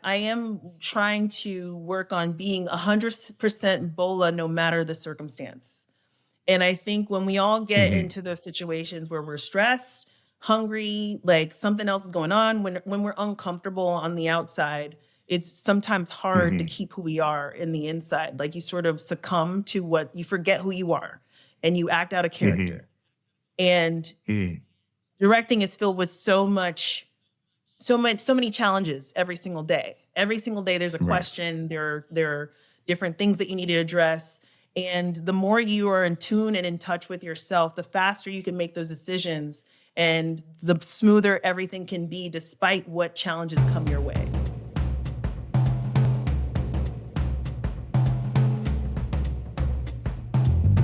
I am trying to work on being 100% Bola no matter the circumstance. And I think when we all get Mm-hmm. into those situations where we're stressed, hungry, like something else is going on, when we're uncomfortable on the outside, it's sometimes hard to Mm-hmm. keep who we are in the inside. Like you sort of succumb to what you forget who you are and you act out a Mm-hmm. character. And directing is filled with so many challenges every single day. Every single day there's a Right. question, there are different things that you need to address. And the more you are in tune and in touch with yourself, the faster you can make those decisions and the smoother everything can be despite what challenges come your way.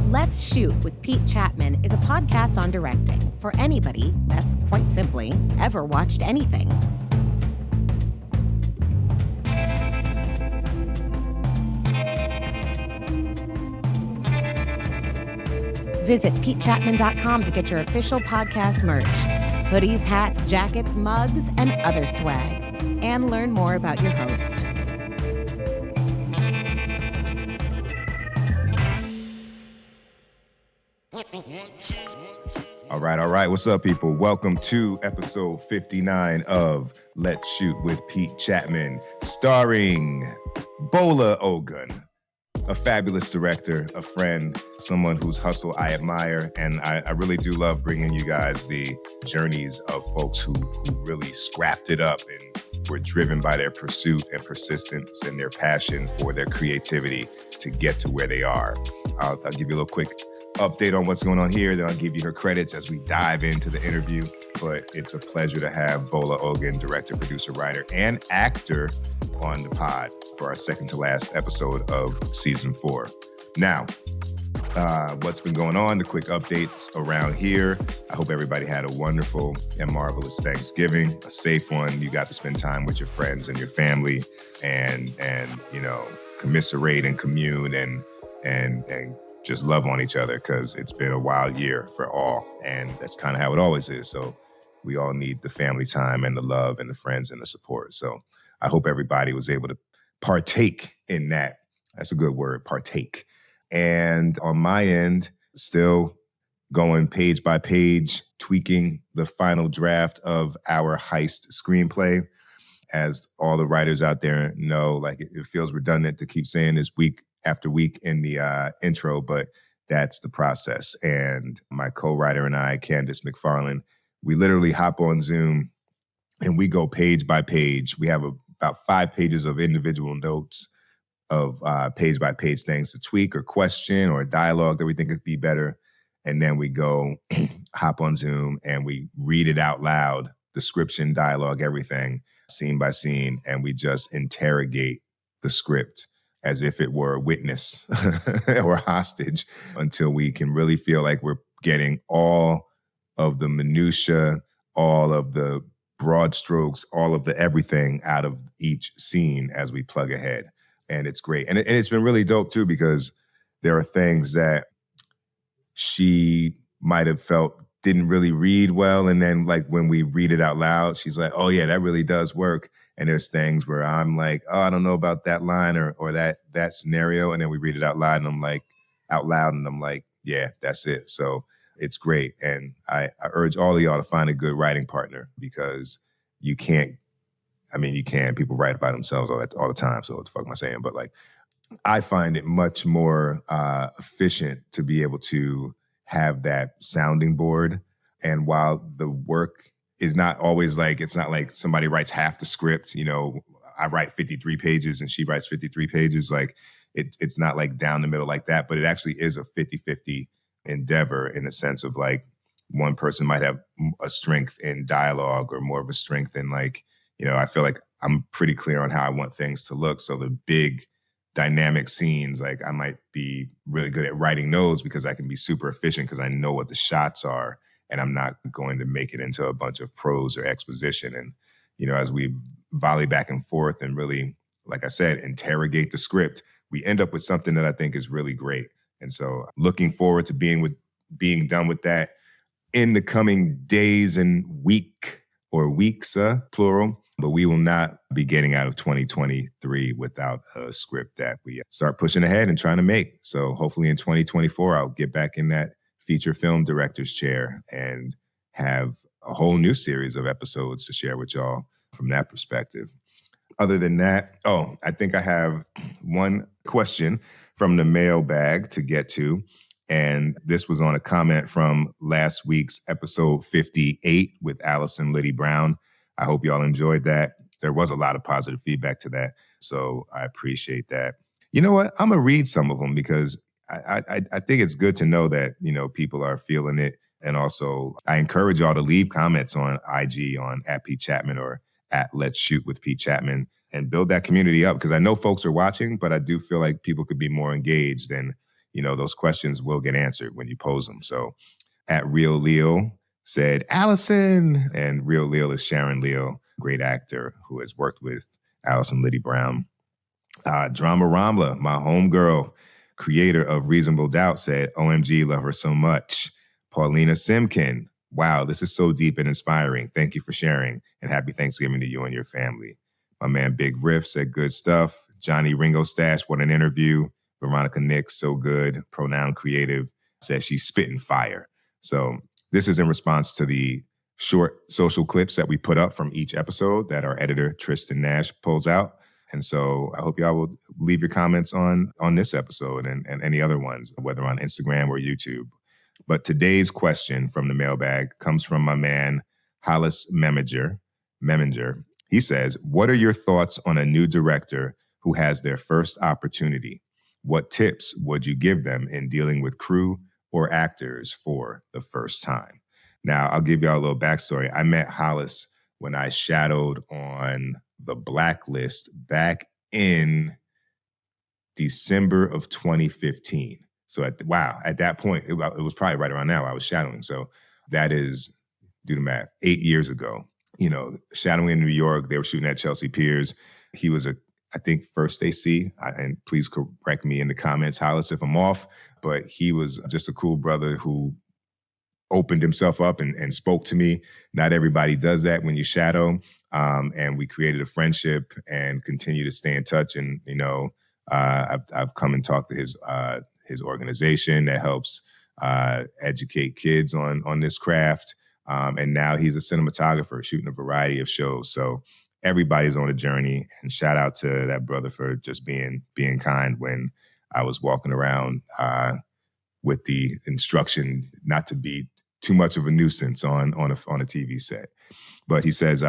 Let's Shoot with Pete Chatmon is a podcast on directing for anybody that's, quite simply, ever watched anything. Visit PeteChatmon.com to get your official podcast merch, hoodies, hats, jackets, mugs, and other swag, and learn more about your host. All right. What's up, people? Welcome to episode 59 of Let's Shoot with Pete Chatmon, starring Bola Ogun, a fabulous director, a friend, someone whose hustle I admire. And I really do love bringing you guys the journeys of folks who really scrapped it up and were driven by their pursuit and persistence and their passion for their creativity to get to where they are. I'll give you a little quick update on what's going on here, then I'll give you her credits as we dive into the interview. But it's a pleasure to have Bola Ogun, director, producer, writer, and actor on the pod for our second to last episode of season 4. Now, what's been going on, the quick updates around here. I hope everybody had a wonderful and marvelous Thanksgiving, a safe one. You got to spend time with your friends and your family and commiserate and commune and just love on each other, because it's been a wild year for all. And that's kind of how it always is. So we all need the family time and the love and the friends and the support. So I hope everybody was able to partake in that. That's a good word, partake. And on my end, still going page by page, tweaking the final draft of our heist screenplay. As all the writers out there know, like it feels redundant to keep saying this week after week in the intro, but that's the process. And my co-writer and I, Candace McFarland, we literally hop on Zoom and we go page by page. We have about 5 pages of individual notes of page by page things to tweak or question or dialogue that we think could be better. And then we go hop on Zoom and we read it out loud, description, dialogue, everything, scene by scene. And we just interrogate the script as if it were a witness or hostage until we can really feel like we're getting all of the minutia, all of the broad strokes, all of the everything out of each scene as we plug ahead. And it's great. And it's been really dope too, because there are things that she might have felt didn't really read well. And then like when we read it out loud, she's like, oh yeah, that really does work. And there's things where I'm like, oh, I don't know about that line or that scenario. And then we read it out loud and I'm like, yeah, that's it. So it's great. And I urge all of y'all to find a good writing partner, because you can, people write by themselves all the time. So what the fuck am I saying? But like, I find it much more efficient to be able to have that sounding board. And while the work is not always like, it's not like somebody writes half the script, I write 53 pages and she writes 53 pages. Like it's not like down the middle like that, but it actually is a 50-50 endeavor in the sense of like one person might have a strength in dialogue or more of a strength in like, I feel like I'm pretty clear on how I want things to look. So the big dynamic scenes, like I might be really good at writing those because I can be super efficient because I know what the shots are and I'm not going to make it into a bunch of prose or exposition. And, as we volley back and forth and really, like I said, interrogate the script, we end up with something that I think is really great. And so looking forward to being done with that in the coming days and weeks, plural. But we will not be getting out of 2023 without a script that we start pushing ahead and trying to make. So hopefully in 2024, I'll get back in that feature film director's chair and have a whole new series of episodes to share with y'all from that perspective. Other than that, I think I have one question from the mailbag to get to. And this was on a comment from last week's episode 58 with Allison Liddy Brown. I hope y'all enjoyed that. There was a lot of positive feedback to that, so I appreciate that. You know what? I'm going to read some of them because I think it's good to know that, people are feeling it. And also, I encourage y'all to leave comments on IG on @Pete Chatmon or @Let's Shoot with Pete Chatmon and build that community up, because I know folks are watching, but I do feel like people could be more engaged, and, those questions will get answered when you pose them. So @Real Leo said, Allison. And Real Leo is Sharon Leo, great actor who has worked with Allison Liddy Brown. Drama Ramla, my homegirl, creator of Reasonable Doubt, said, OMG, love her so much. Paulina Simkin, wow, this is so deep and inspiring. Thank you for sharing, and happy Thanksgiving to you and your family. My man Big Riff said, good stuff. Johnny Ringo Stash, what an interview. Veronica Nix, so good. Pronoun Creative says she's spitting fire. So this is in response to the short social clips that we put up from each episode that our editor, Tristan Nash, pulls out. And so I hope y'all will leave your comments on this episode and any other ones, whether on Instagram or YouTube. But today's question from the mailbag comes from my man, Hollis Meminger. He says, what are your thoughts on a new director who has their first opportunity? What tips would you give them in dealing with crew or actors for the first time? Now, I'll give y'all a little backstory. I met Hollis when I shadowed on The Blacklist back in December of 2015. So at that point, it was probably right around now I was shadowing. So that is, do the math, 8 years ago. Shadowing in New York, they were shooting at Chelsea Piers. He was I think first AC, and please correct me in the comments, Hollis, if I'm off, but he was just a cool brother who opened himself up and spoke to me. Not everybody does that when you shadow. And we created a friendship and continue to stay in touch. And, I've come and talked to his organization that helps educate kids on this craft. And now he's a cinematographer shooting a variety of shows. So everybody's on a journey, and shout out to that brother for just being kind when I was walking around with the instruction not to be too much of a nuisance on a TV set. But he says,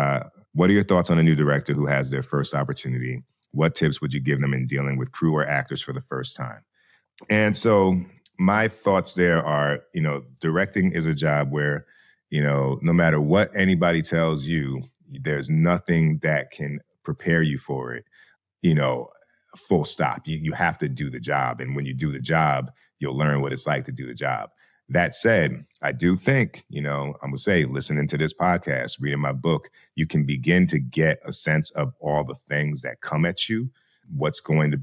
what are your thoughts on a new director who has their first opportunity? What tips would you give them in dealing with crew or actors for the first time? And so my thoughts there are, directing is a job where, no matter what anybody tells you, there's nothing that can prepare you for it, full stop. You have to do the job. And when you do the job, you'll learn what it's like to do the job. That said, I do think, I'm going to say, listening to this podcast, reading my book, you can begin to get a sense of all the things that come at you. What's going to,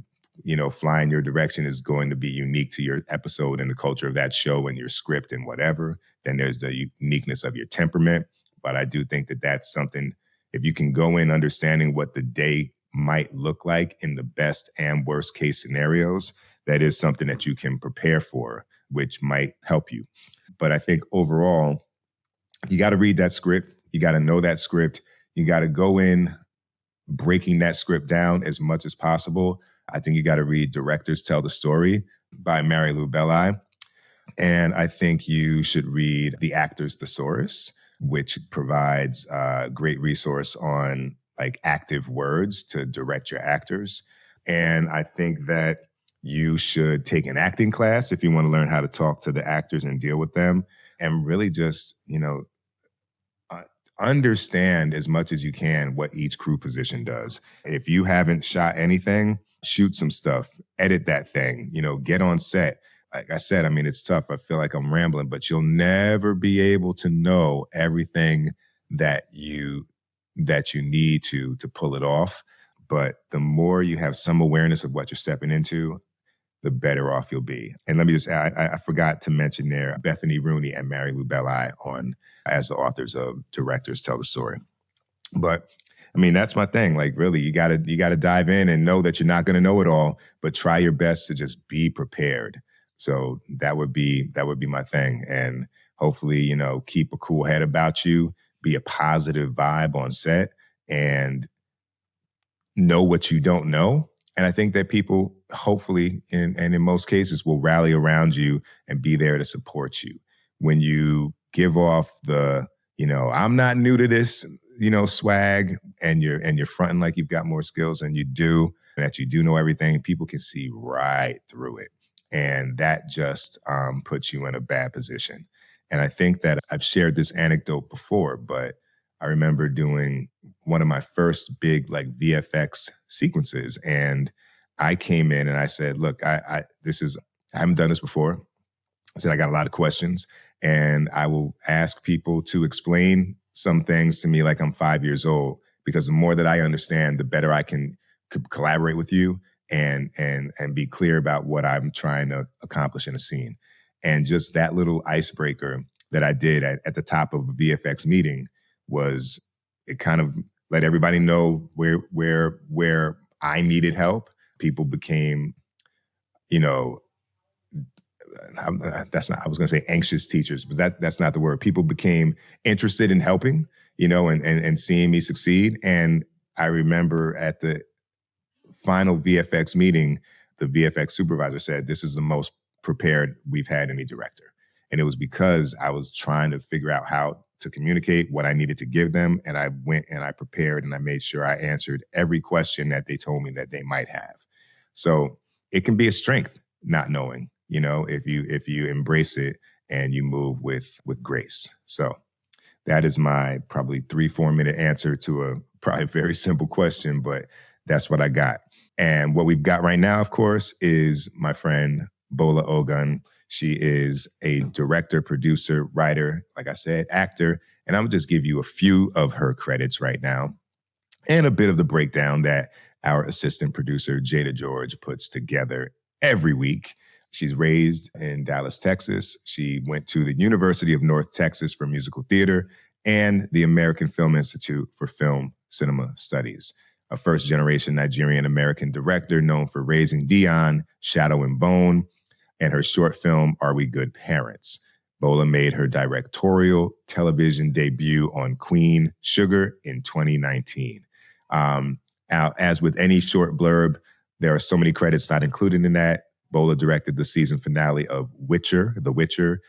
fly in your direction is going to be unique to your episode and the culture of that show and your script and whatever. Then there's the uniqueness of your temperament. But I do think that that's something, if you can go in understanding what the day might look like in the best and worst case scenarios, that is something that you can prepare for, which might help you. But I think overall, you got to read that script. You got to know that script. You got to go in breaking that script down as much as possible. I think you got to read Directors Tell the Story by Mary Lou Belli. And I think you should read The Actor's Thesaurus, which provides a great resource on active words to direct your actors. And I think that you should take an acting class if you want to learn how to talk to the actors and deal with them, and really just, understand as much as you can what each crew position does. If you haven't shot anything, shoot some stuff, edit that thing, get on set. Like I said, it's tough. I feel like I'm rambling, but you'll never be able to know everything that you need to pull it off. But the more you have some awareness of what you're stepping into, the better off you'll be. And let me just add, I forgot to mention there, Bethany Rooney and Mary Lou Belli as the authors of Directors Tell the Story. But I mean, that's my thing. Like, really, you gotta dive in and know that you're not gonna know it all, but try your best to just be prepared. So that would be my thing. And hopefully, you know, keep a cool head about you, be a positive vibe on set, and know what you don't know. And I think that people, hopefully, and in most cases, will rally around you and be there to support you. When you give off the, you know, I'm not new to this, you know, swag, and you're fronting like you've got more skills than you do, and that you do know everything, people can see right through it. And that just puts you in a bad position. And I think that I've shared this anecdote before, but I remember doing one of my first big like VFX sequences, and I came in and I said, "Look, I haven't done this before." I said, "I got a lot of questions, and I will ask people to explain some things to me like I'm 5 years old, because the more that I understand, the better I can collaborate with you and be clear about what I'm trying to accomplish in a scene." And just that little icebreaker that I did at the top of a VFX meeting was, it kind of let everybody know where I needed help. People became, you know, I was going to say anxious teachers, but that's not the word. People became interested in helping, you know, and seeing me succeed. And I remember at the final VFX meeting, the VFX supervisor said, "This is the most prepared we've had any director." And it was because I was trying to figure out how to communicate what I needed to give them. And I went and I prepared and I made sure I answered every question that they told me that they might have. So it can be a strength, not knowing, you know, if you embrace it and you move with grace. So that is my probably 3-4 minute answer to a probably very simple question, but that's what I got. And what we've got right now, of course, is my friend Bola Ogun. She is a director, producer, writer, like I said, actor. And I'm gonna just give you a few of her credits right now and a bit of the breakdown that our assistant producer, Jada George, puts together every week. She's raised in Dallas, Texas. She went to the University of North Texas for musical theater and the American Film Institute for Film Cinema Studies. A first-generation Nigerian American director known for Raising Dion, Shadow and Bone, and her short film, Are We Good Parents? Bola made her directorial television debut on Queen Sugar in 2019. As with any short blurb, there are so many credits not included in that. Bola directed the season finale of The Witcher.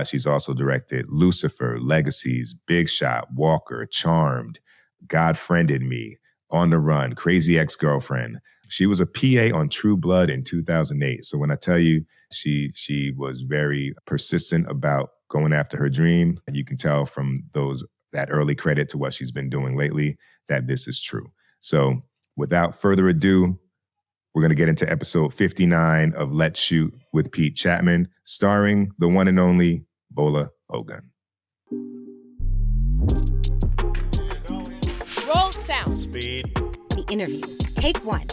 She's also directed Lucifer, Legacies, Big Shot, Walker, Charmed, God Friended Me, On the Run, Crazy Ex-Girlfriend. She was a PA on True Blood in 2008. So when I tell you she was very persistent about going after her dream, you can tell from that early credit to what she's been doing lately that this is true. So without further ado, we're going to get into episode 59 of Let's Shoot with Pete Chatmon, starring the one and only Bola Ogun. Roll sound. Speed. The interview. Take 1.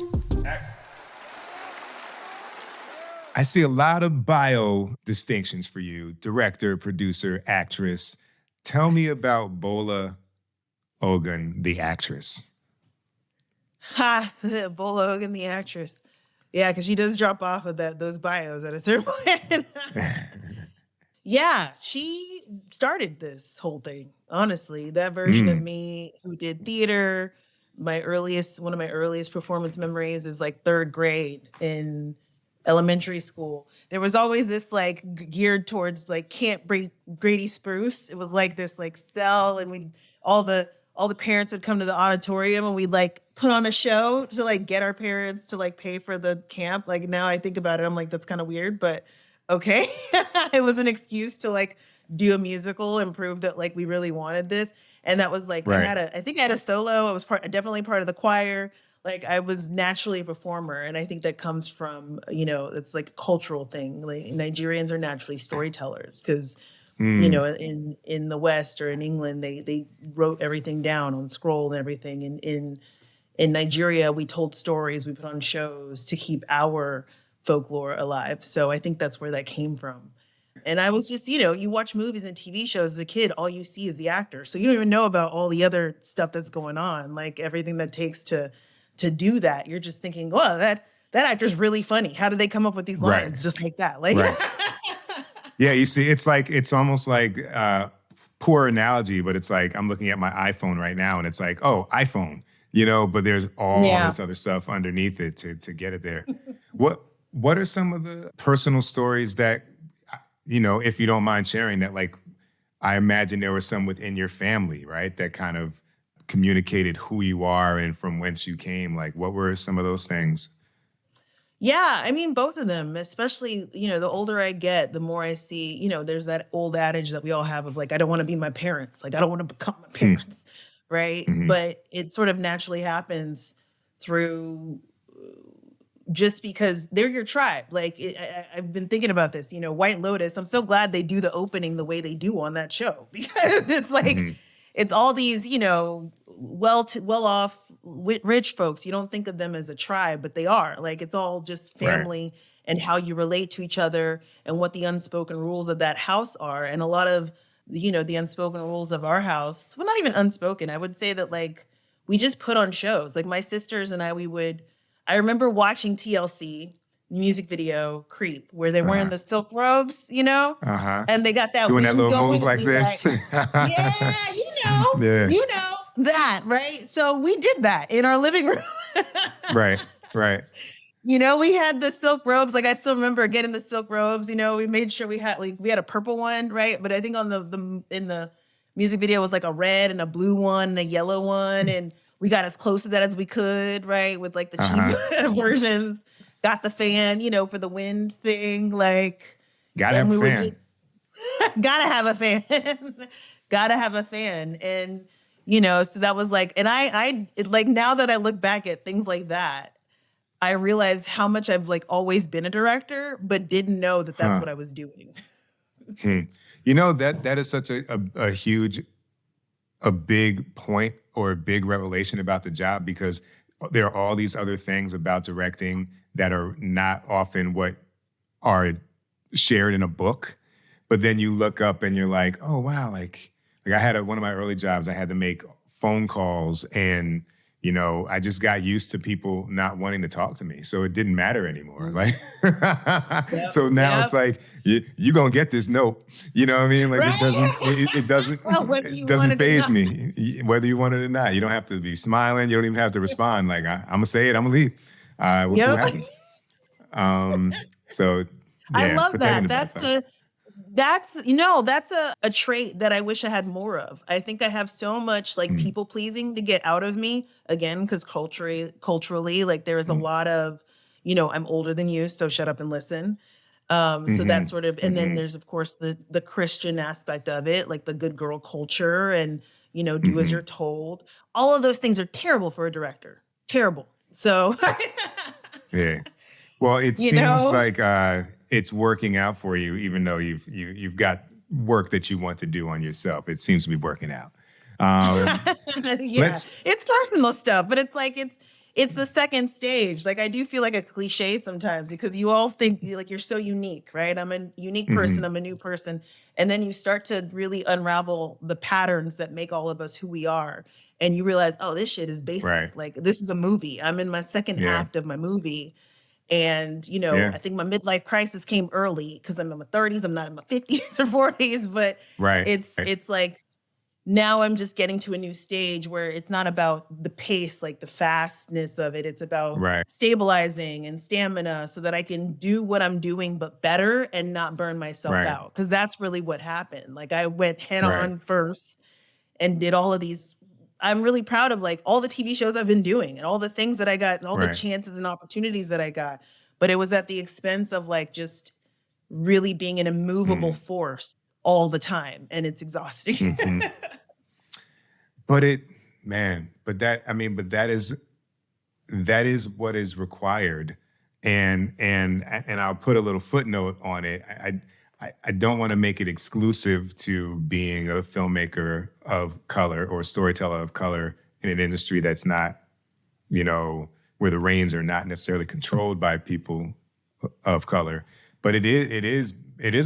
I see a lot of bio distinctions for you: director, producer, actress. Tell me about Bola Ogun, the actress. Ha! Bola Ogun, the actress. Yeah, because she does drop off of those bios at a certain point. Yeah, she started this whole thing. Honestly, that version of me who did theater, one of my earliest performance memories is like 3rd grade in elementary school. There was always this like geared towards like Camp Grady Spruce. It was like this like cell, and all the parents would come to the auditorium and we'd like put on a show to like get our parents to like pay for the camp. Like now I think about it, I'm like, that's kind of weird, but okay. It was an excuse to like do a musical and prove that like we really wanted this. And that was like, Right. I think I had a solo. I was definitely part of the choir. Like I was naturally a performer. And I think that comes from, it's like a cultural thing. Like Nigerians are naturally storytellers because, in the West or in England, they wrote everything down on scroll and everything. And in Nigeria, we told stories, we put on shows to keep our folklore alive. So I think that's where that came from. And I was just, you watch movies and TV shows as a kid, all you see is the actor. So you don't even know about all the other stuff that's going on, like everything that takes to do that. You're just thinking, well, that actor's really funny. How did they come up with these lines just like that? Like, right. Yeah, you see, it's almost like poor analogy, but it's like I'm looking at my iPhone right now and it's like, oh, iPhone, but there's all this other stuff underneath it to get it there. What are some of the personal stories that, if you don't mind sharing, that, like, I imagine there were some within your family, right, that kind of communicated who you are and from whence you came? Like, what were some of those things? Yeah, I mean, both of them, especially, the older I get, the more I see, there's that old adage that we all have of like, I don't want to be my parents. Like, I don't want to become my parents. Right. Mm-hmm. But it sort of naturally happens through just because they're your tribe. Like, I've been thinking about this, White Lotus. I'm so glad they do the opening the way they do on that show, because it's like, it's all these, well-off, rich folks. You don't think of them as a tribe, but they are. Like, it's all just family and how you relate to each other and what the unspoken rules of that house are. And a lot of, the unspoken rules of our house, well, not even unspoken. I would say that, like, we just put on shows. Like, my sisters and I remember watching TLC music video Creep, where they're wearing the silk robes, and they got that doing that little move like this. Like, you know that, right? So we did that in our living room. Right. We had the silk robes. Like, I still remember getting the silk robes. We made sure we had a purple one, right? But I think on in the music video was like a red and a blue one and a yellow one, and we got as close to that as we could, right? With like the cheap versions. Got the fan, for the wind thing. Like, gotta have a fan. Gotta have a fan. Gotta have a fan. And, so that was like, and I like, now that I look back at things like that, I realized how much I've like always been a director, but didn't know that that's what I was doing. That is such a huge, a big point or a big revelation about the job, because there are all these other things about directing that are not often what are shared in a book. But then you look up and you're like, oh, wow. Like I had one of my early jobs, I had to make phone calls, and, I just got used to people not wanting to talk to me. So it didn't matter anymore. Like, so now it's like, you're going to get this note. You know what I mean? Like, it doesn't faze me, whether you want it or not. You don't have to be smiling. You don't even have to respond. Like, I'm going to say it. I'm going to leave. We'll see what happens. So yeah, I love that. That's a trait that I wish I had more of. I think I have so much like people pleasing to get out of me, again, because culturally, like, there is a lot of, I'm older than you, so shut up and listen. So that sort of, and then there's of course the Christian aspect of it, like the good girl culture, and do as you're told. All of those things are terrible for a director. Terrible. So yeah. Well, it seems like it's working out for you, even though you've got work that you want to do on yourself. It seems to be working out. It's personal stuff, but it's like it's the second stage. Like, I do feel like a cliche sometimes, because you all think like you're so unique, right? I'm a unique person. I'm a new person. And then you start to really unravel the patterns that make all of us who we are. And you realize, oh, this shit is basic. Right. Like, this is a movie. I'm in my second act of my movie. And, I think my midlife crisis came early because I'm in my 30s. I'm not in my 50s or 40s, but it's like, now I'm just getting to a new stage where it's not about the pace, like the fastness of it. It's about stabilizing and stamina so that I can do what I'm doing, but better, and not burn myself out. Because that's really what happened. Like, I went head on first and did all of these. I'm really proud of like all the TV shows I've been doing and all the things that I got and all the chances and opportunities that I got. But it was at the expense of like just really being an immovable force all the time. And it's exhausting. But that is what is required. And I'll put a little footnote on it. I don't want to make it exclusive to being a filmmaker of color or a storyteller of color in an industry that's not, where the reins are not necessarily controlled by people of color. But it is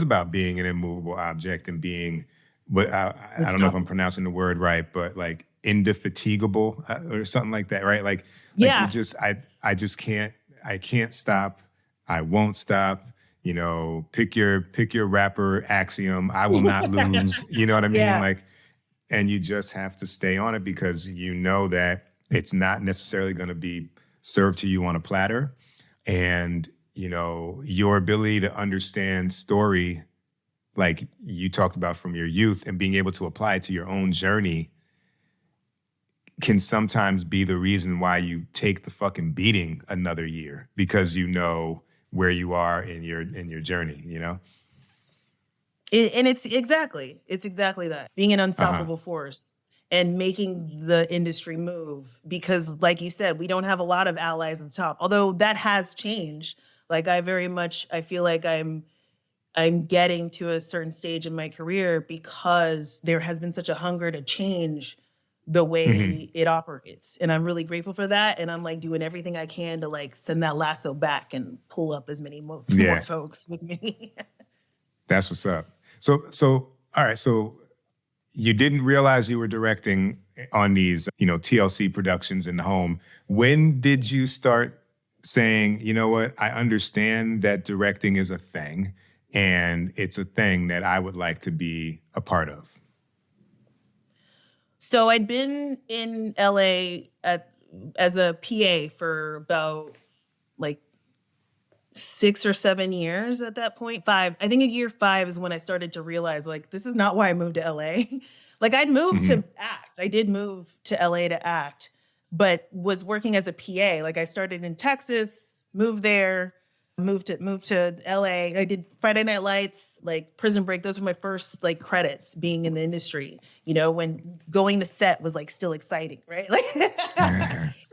about being an immovable object and being, but I don't know if I'm pronouncing the word right, but like indefatigable or something like that, right? Like Yeah. you just, I just can't, I can't stop. I won't stop. You know, pick your rapper axiom. I will not lose. You know what I mean? Yeah. Like, and you just have to stay on it because you know that it's not necessarily going to be served to you on a platter. And, you know, your ability to understand story, like you talked about from your youth, and being able to apply it to your own journey can sometimes be the reason why you take the fucking beating another year, because you know where you are in your journey, you know? And it's exactly that. Being an unstoppable force and making the industry move. Because like you said, we don't have a lot of allies at the top, although that has changed. Like I feel like I'm getting to a certain stage in my career because there has been such a hunger to change the way it operates. And I'm really grateful for that. And I'm like doing everything I can to like send that lasso back and pull up as many more folks with me. That's what's up. So all right. So you didn't realize you were directing on these, you know, TLC productions in the home. When did you start saying, you know what, I understand that directing is a thing and it's a thing that I would like to be a part of? So I'd been in LA as a PA for about like 6 or 7 years at that point. 5. I think year 5 is when I started to realize like, this is not why I moved to LA. Like I'd moved to act. I did move to LA to act, but was working as a PA. Like I started in Texas, moved there, moved to LA. I did Friday Night Lights, like Prison Break. Those were my first like credits being in the industry, you know, when going to set was like still exciting, right? Like,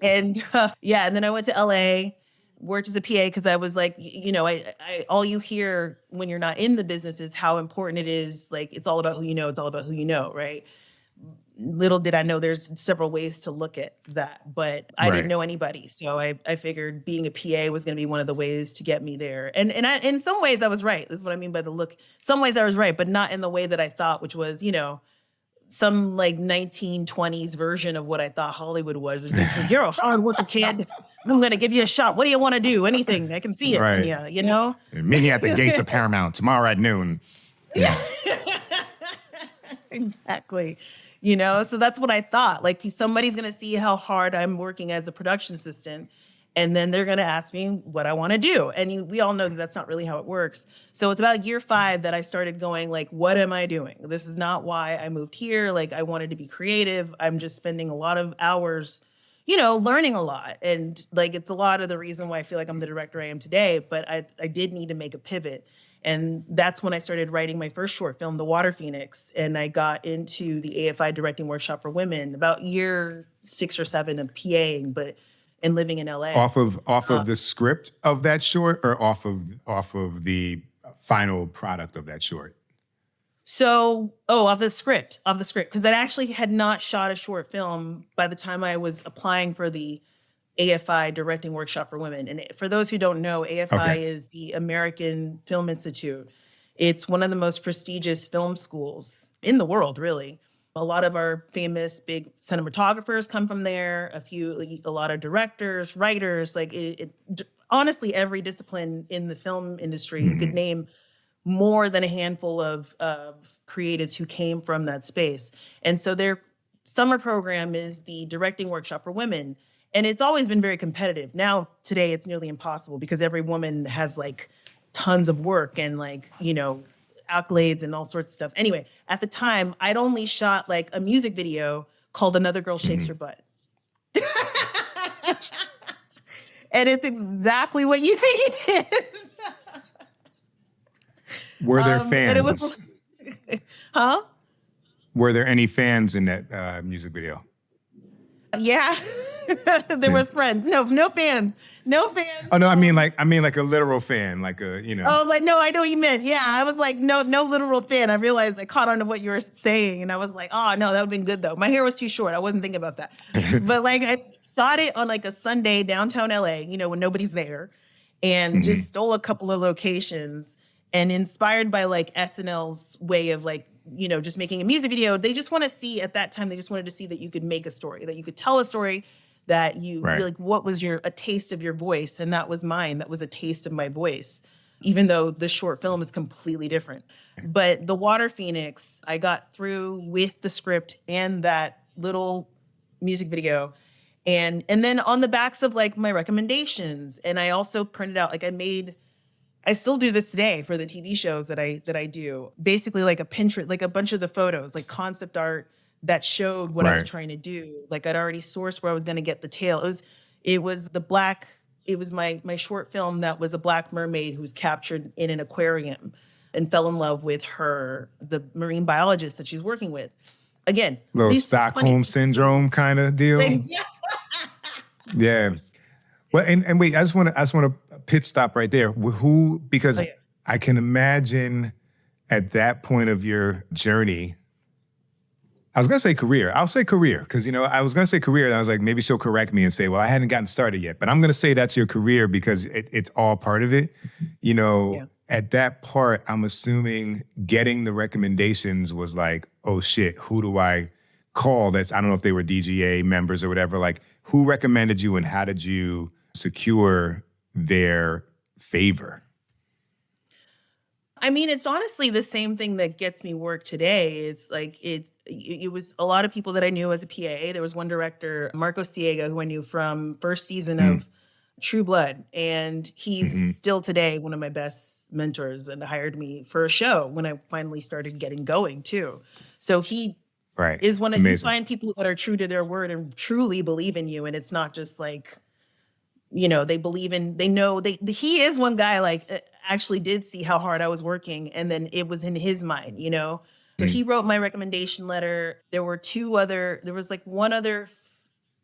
and then I went to LA, worked as a PA because I was like, you know, I all you hear when you're not in the business is how important it is. Like, it's all about who you know. It's all about who you know, right? Little did I know there's several ways to look at that, but I didn't know anybody. So I figured being a PA was going to be one of the ways to get me there. And in some ways I was right. This is what I mean by the look. Some ways I was right, but not in the way that I thought, which was, you know, some like 1920s version of what I thought Hollywood was. It's like, you're a hard worker kid. I'm going to give you a shot. What do you want to do? Anything. I can see it. Right. Yeah, you know? Meet me at the gates of Paramount tomorrow at noon. Yeah. Exactly. You know, so that's what I thought. Like somebody's going to see how hard I'm working as a production assistant, and then they're going to ask me what I want to do. And we all know that that's not really how it works. So it's about year 5 that I started going like, what am I doing? This is not why I moved here. Like I wanted to be creative. I'm just spending a lot of hours, you know, learning a lot. And like, it's a lot of the reason why I feel like I'm the director I am today, but I did need to make a pivot. And that's when I started writing my first short film, The Water Phoenix. And I got into the AFI directing workshop for women about year 6 or 7 of PAing, and living in LA. Off of the script of that short, or off of the final product of that short? So, off the script, because I actually had not shot a short film by the time I was applying for the AFI Directing Workshop for Women. And for those who don't know, AFI is the American Film Institute. It's one of the most prestigious film schools in the world, really. A lot of our famous big cinematographers come from there, a lot of directors, writers, like honestly, every discipline in the film industry, you could name more than a handful of creatives who came from that space. And so their summer program is the Directing Workshop for Women. And it's always been very competitive. Now, today, it's nearly impossible because every woman has like tons of work and like, you know, accolades and all sorts of stuff. Anyway, at the time, I'd only shot like a music video called Another Girl Shakes Her Butt. And it's exactly what you think it is. Were there fans? Huh? Were there any fans in that music video? Yeah. There were friends. No fans. No fans. Oh no, I mean like a literal fan, like a, you know. Oh, like no, I know what you meant. Yeah, I was like, no literal fan. I realized I caught on to what you were saying, and I was like, oh no, that would've been good though. My hair was too short. I wasn't thinking about that. But like, I shot it on like a Sunday downtown LA, you know, when nobody's there, and just stole a couple of locations. and inspired by like SNL's way of like, you know, just making a music video. They just want to see at that time, they just wanted to see that you could make a story, that you could tell a story, that you Right. like, what was a taste of your voice? And that was mine. That was a taste of my voice, even though the short film is completely different. But The Water Phoenix, I got through with the script and that little music video. And then on the backs of like my recommendations. And I also printed out, like I still do this today for the TV shows that I do. Basically like a Pinterest, like a bunch of the photos, like concept art that showed what I was Right. trying to do. Like I'd already sourced where I was going to get the tail. It was my short film that was a Black mermaid who was captured in an aquarium and fell in love with the marine biologist that she's working with. Again, Little these Stockholm funny- syndrome kind of deal. Yeah. Yeah. Well, and wait, I just want to pit stop right there. Who, because Oh, yeah. I can imagine at that point of your journey, I was going to say career. I'll say career because, you know, I was going to say career and I was like, maybe she'll correct me and say, well, I hadn't gotten started yet. But I'm going to say that's your career because it's all part of it. You know, Yeah. at that part, I'm assuming getting the recommendations was like, oh shit, who do I call? I don't know if they were DGA members or whatever. Like, who recommended you and how did you secure their favor? I mean, it's honestly the same thing that gets me work today. It's like it was a lot of people that I knew as a PA. There was one director, Marco Siega, who I knew from first season of True Blood. And he's still today one of my best mentors and hired me for a show when I finally started getting going too. So he Right. is one of, you Amazing. find people that are true to their word and truly believe in you. And it's not just like, you know, they know he is one guy like actually did see how hard I was working. And then it was in his mind, you know? So he wrote my recommendation letter. There was like one other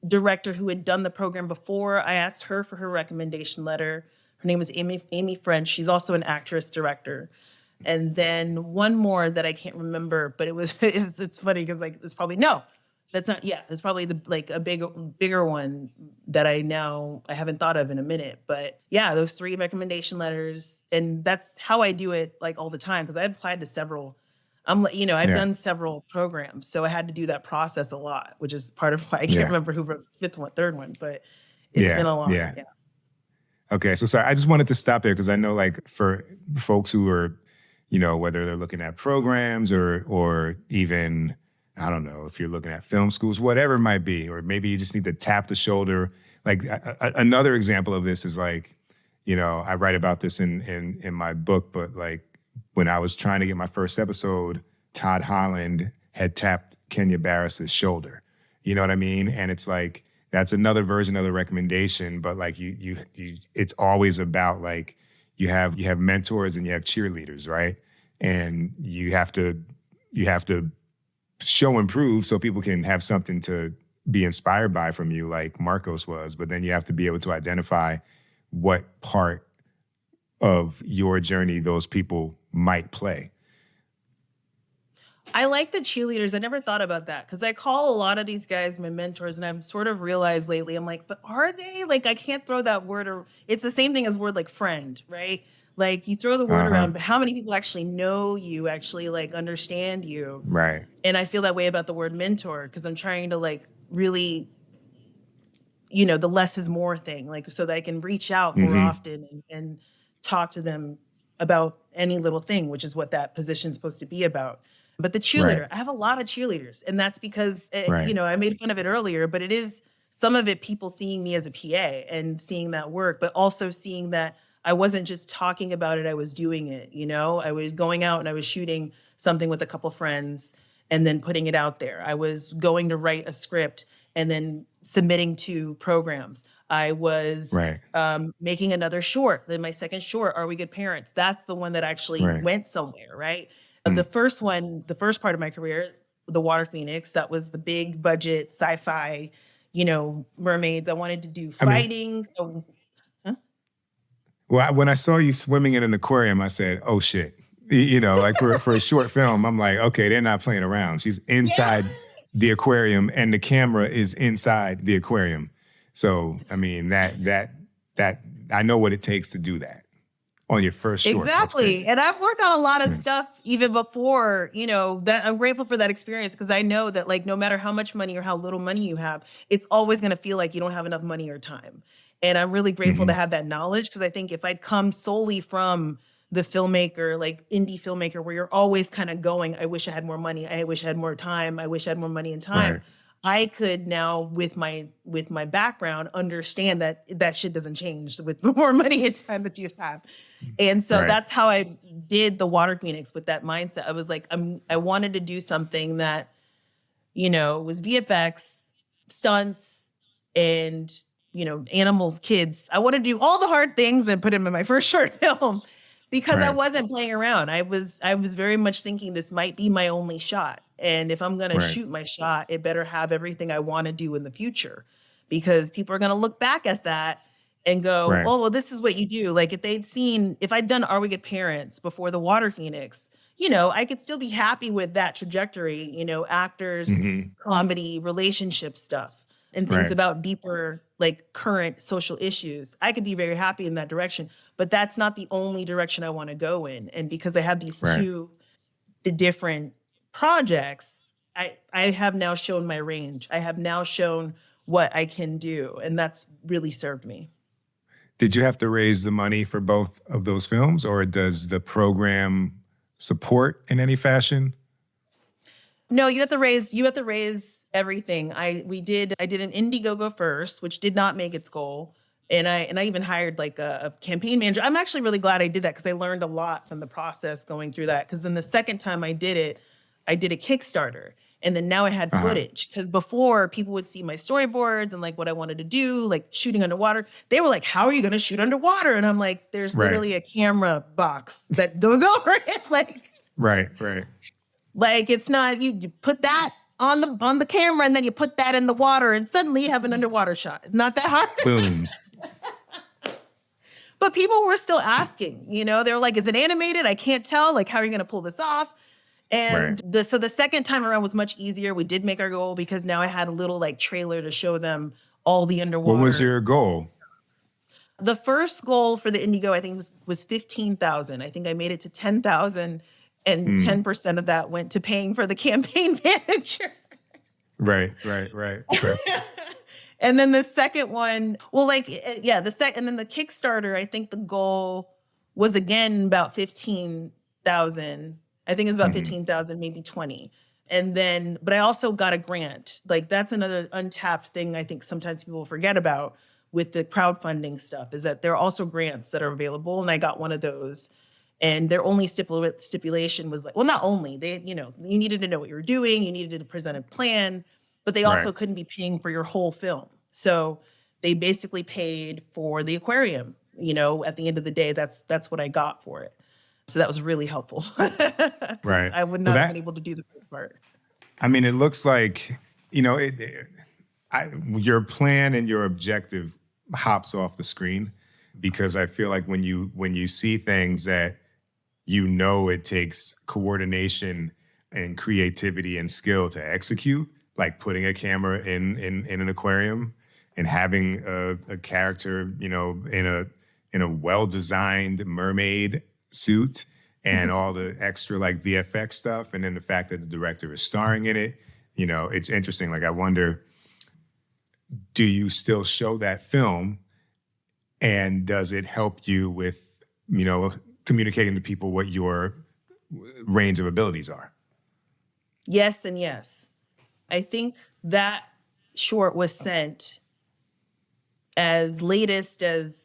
director who had done the program before. I asked her for her recommendation letter. Her name was Amy French. She's also an actress director. And then one more that I can't remember, but it's funny because like it's probably it's probably a bigger one that I haven't thought of in a minute. But yeah, those 3 recommendation letters, and that's how I do it like all the time because I applied to several. I've done several programs, so I had to do that process a lot, which is part of why I can't remember who wrote the 5th one, 3rd one, but it's been a long. Yeah. Okay, so sorry, I just wanted to stop there because I know like for folks who are, you know, whether they're looking at programs or even, I don't know, if you're looking at film schools, whatever it might be, or maybe you just need to tap the shoulder. Like another example of this is like, you know, I write about this in my book, but like when I was trying to get my first episode, Todd Holland had tapped Kenya Barris's shoulder. You know what I mean? And it's like, that's another version of the recommendation, but like you it's always about like, you have mentors and you have cheerleaders, right? And you have to show and prove so people can have something to be inspired by from you, like Marcos was. But then you have to be able to identify what part of your journey those people might play. I like the cheerleaders. I never thought about that because I call a lot of these guys my mentors, and I've sort of realized lately, I'm like, but are they? Like, I can't throw that word, or it's the same thing as word like friend, right? Like you throw the word around, but how many people actually know you, actually like understand you? Right. And I feel that way about the word mentor because I'm trying to like really, you know, the less is more thing, like so that I can reach out more often and talk to them about any little thing, which is what that position is supposed to be about. But the cheerleader, I have a lot of cheerleaders, and that's because, you know, I made fun of it earlier, but it is some of it people seeing me as a PA and seeing that work, but also seeing that I wasn't just talking about it, I was doing it, you know? I was going out and I was shooting something with a couple friends and then putting it out there. I was going to write a script and then submitting to programs. I was making another short, then my second short, Are We Good Parents? That's the one that actually went somewhere, right? The first part of my career, The Water Phoenix, that was the big budget sci-fi, you know, mermaids. I wanted to do fighting. Well, when I saw you swimming in an aquarium, I said, oh shit. You know, like for a short film, I'm like, okay, they're not playing around. She's inside the aquarium and the camera is inside the aquarium. So, I mean, that I know what it takes to do that on your first short. Exactly. And I've worked on a lot of stuff even before, you know, that I'm grateful for that experience because I know that like no matter how much money or how little money you have, it's always going to feel like you don't have enough money or time. And I'm really grateful to have that knowledge because I think if I'd come solely from the filmmaker, like indie filmmaker, where you're always kind of going, I wish I had more money. I wish I had more time. I wish I had more money and time. Right. I could now, with my background, understand that that shit doesn't change with the more money and time that you have. And so that's how I did the Water Phoenix with that mindset. I was like, I wanted to do something that, you know, was VFX, stunts, and, you know, animals, kids. I want to do all the hard things and put them in my first short film because I wasn't playing around. I was very much thinking this might be my only shot. And if I'm going to shoot my shot, it better have everything I want to do in the future because people are going to look back at that and go, oh, well, this is what you do. Like if I'd done Are We Good Parents before the Water Phoenix, you know, I could still be happy with that trajectory, you know, actors, comedy, relationship stuff and things about deeper, like current social issues. I could be very happy in that direction, but that's not the only direction I want to go in. And because I have these the different projects, I have now shown my range. I have now shown what I can do. And that's really served me. Did you have to raise the money for both of those films or does the program support in any fashion? No, you have to raise everything. I did an Indiegogo first, which did not make its goal. And I even hired like a campaign manager. I'm actually really glad I did that because I learned a lot from the process going through that. Because then the second time I did it, I did a Kickstarter. And then now I had footage because before people would see my storyboards and like what I wanted to do, like shooting underwater. They were like, how are you going to shoot underwater? And I'm like, there's literally a camera box that goes over it. Like, like it's not, you put that on the camera and then you put that in the water and suddenly you have an underwater shot. It's not that hard. Boom. But people were still asking, you know, they were like, is it animated? I can't tell. Like, how are you going to pull this off? And so the second time around was much easier. We did make our goal because now I had a little like trailer to show them all the underwater. What was your goal? The first goal for the Indigo, I think was 15,000. I think I made it to 10,000 and 10% of that went to paying for the campaign manager. Right. And then the second one, well, like, and then the Kickstarter, I think the goal was again about 15,000. I think it's about 15,000, maybe 20. And then, but I also got a grant. Like that's another untapped thing I think sometimes people forget about with the crowdfunding stuff is that there are also grants that are available. And I got one of those. And their only stipulation was like, well, not only, you needed to know what you were doing, you needed to present a plan, but they also couldn't be paying for your whole film. So they basically paid for the aquarium, you know, at the end of the day, that's what I got for it. So that was really helpful. I would not have been able to do the first part. I mean, it looks like, you know, your plan and your objective hops off the screen because I feel like when you see things that you know it takes coordination and creativity and skill to execute, like putting a camera in an aquarium and having a character, you know, in a well-designed mermaid suit and all the extra like VFX stuff. And then the fact that the director is starring in it, you know, it's interesting. Like, I wonder, do you still show that film and does it help you with, you know, communicating to people what your range of abilities are? Yes and yes. I think that short was sent as latest as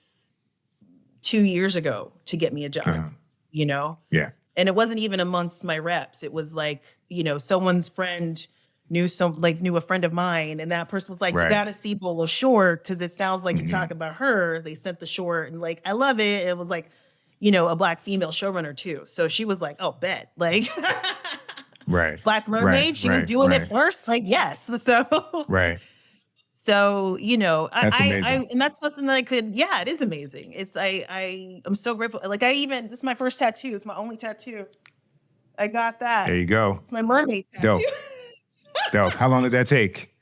2 years ago to get me a job, you know? Yeah. And it wasn't even amongst my reps. It was like, you know, someone's friend knew a friend of mine. And that person was like, you got to see Bola short because it sounds like you talk about her. They sent the short and like, I love it. It was like, you know, a Black female showrunner too. So she was like, oh, bet. Like, Black mermaid. She was doing it first. Like, yes. So, So, you know, and that's something that I could, it is amazing. I'm so grateful. Like this is my first tattoo. It's my only tattoo. I got that. There you go. It's my mermaid tattoo. Dope. How long did that take?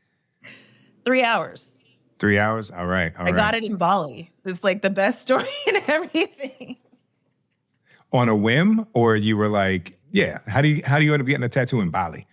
3 hours. 3 hours? All right. I got it in Bali. It's like the best story and everything. on a whim, or you were like, yeah, how do you end up getting a tattoo in Bali?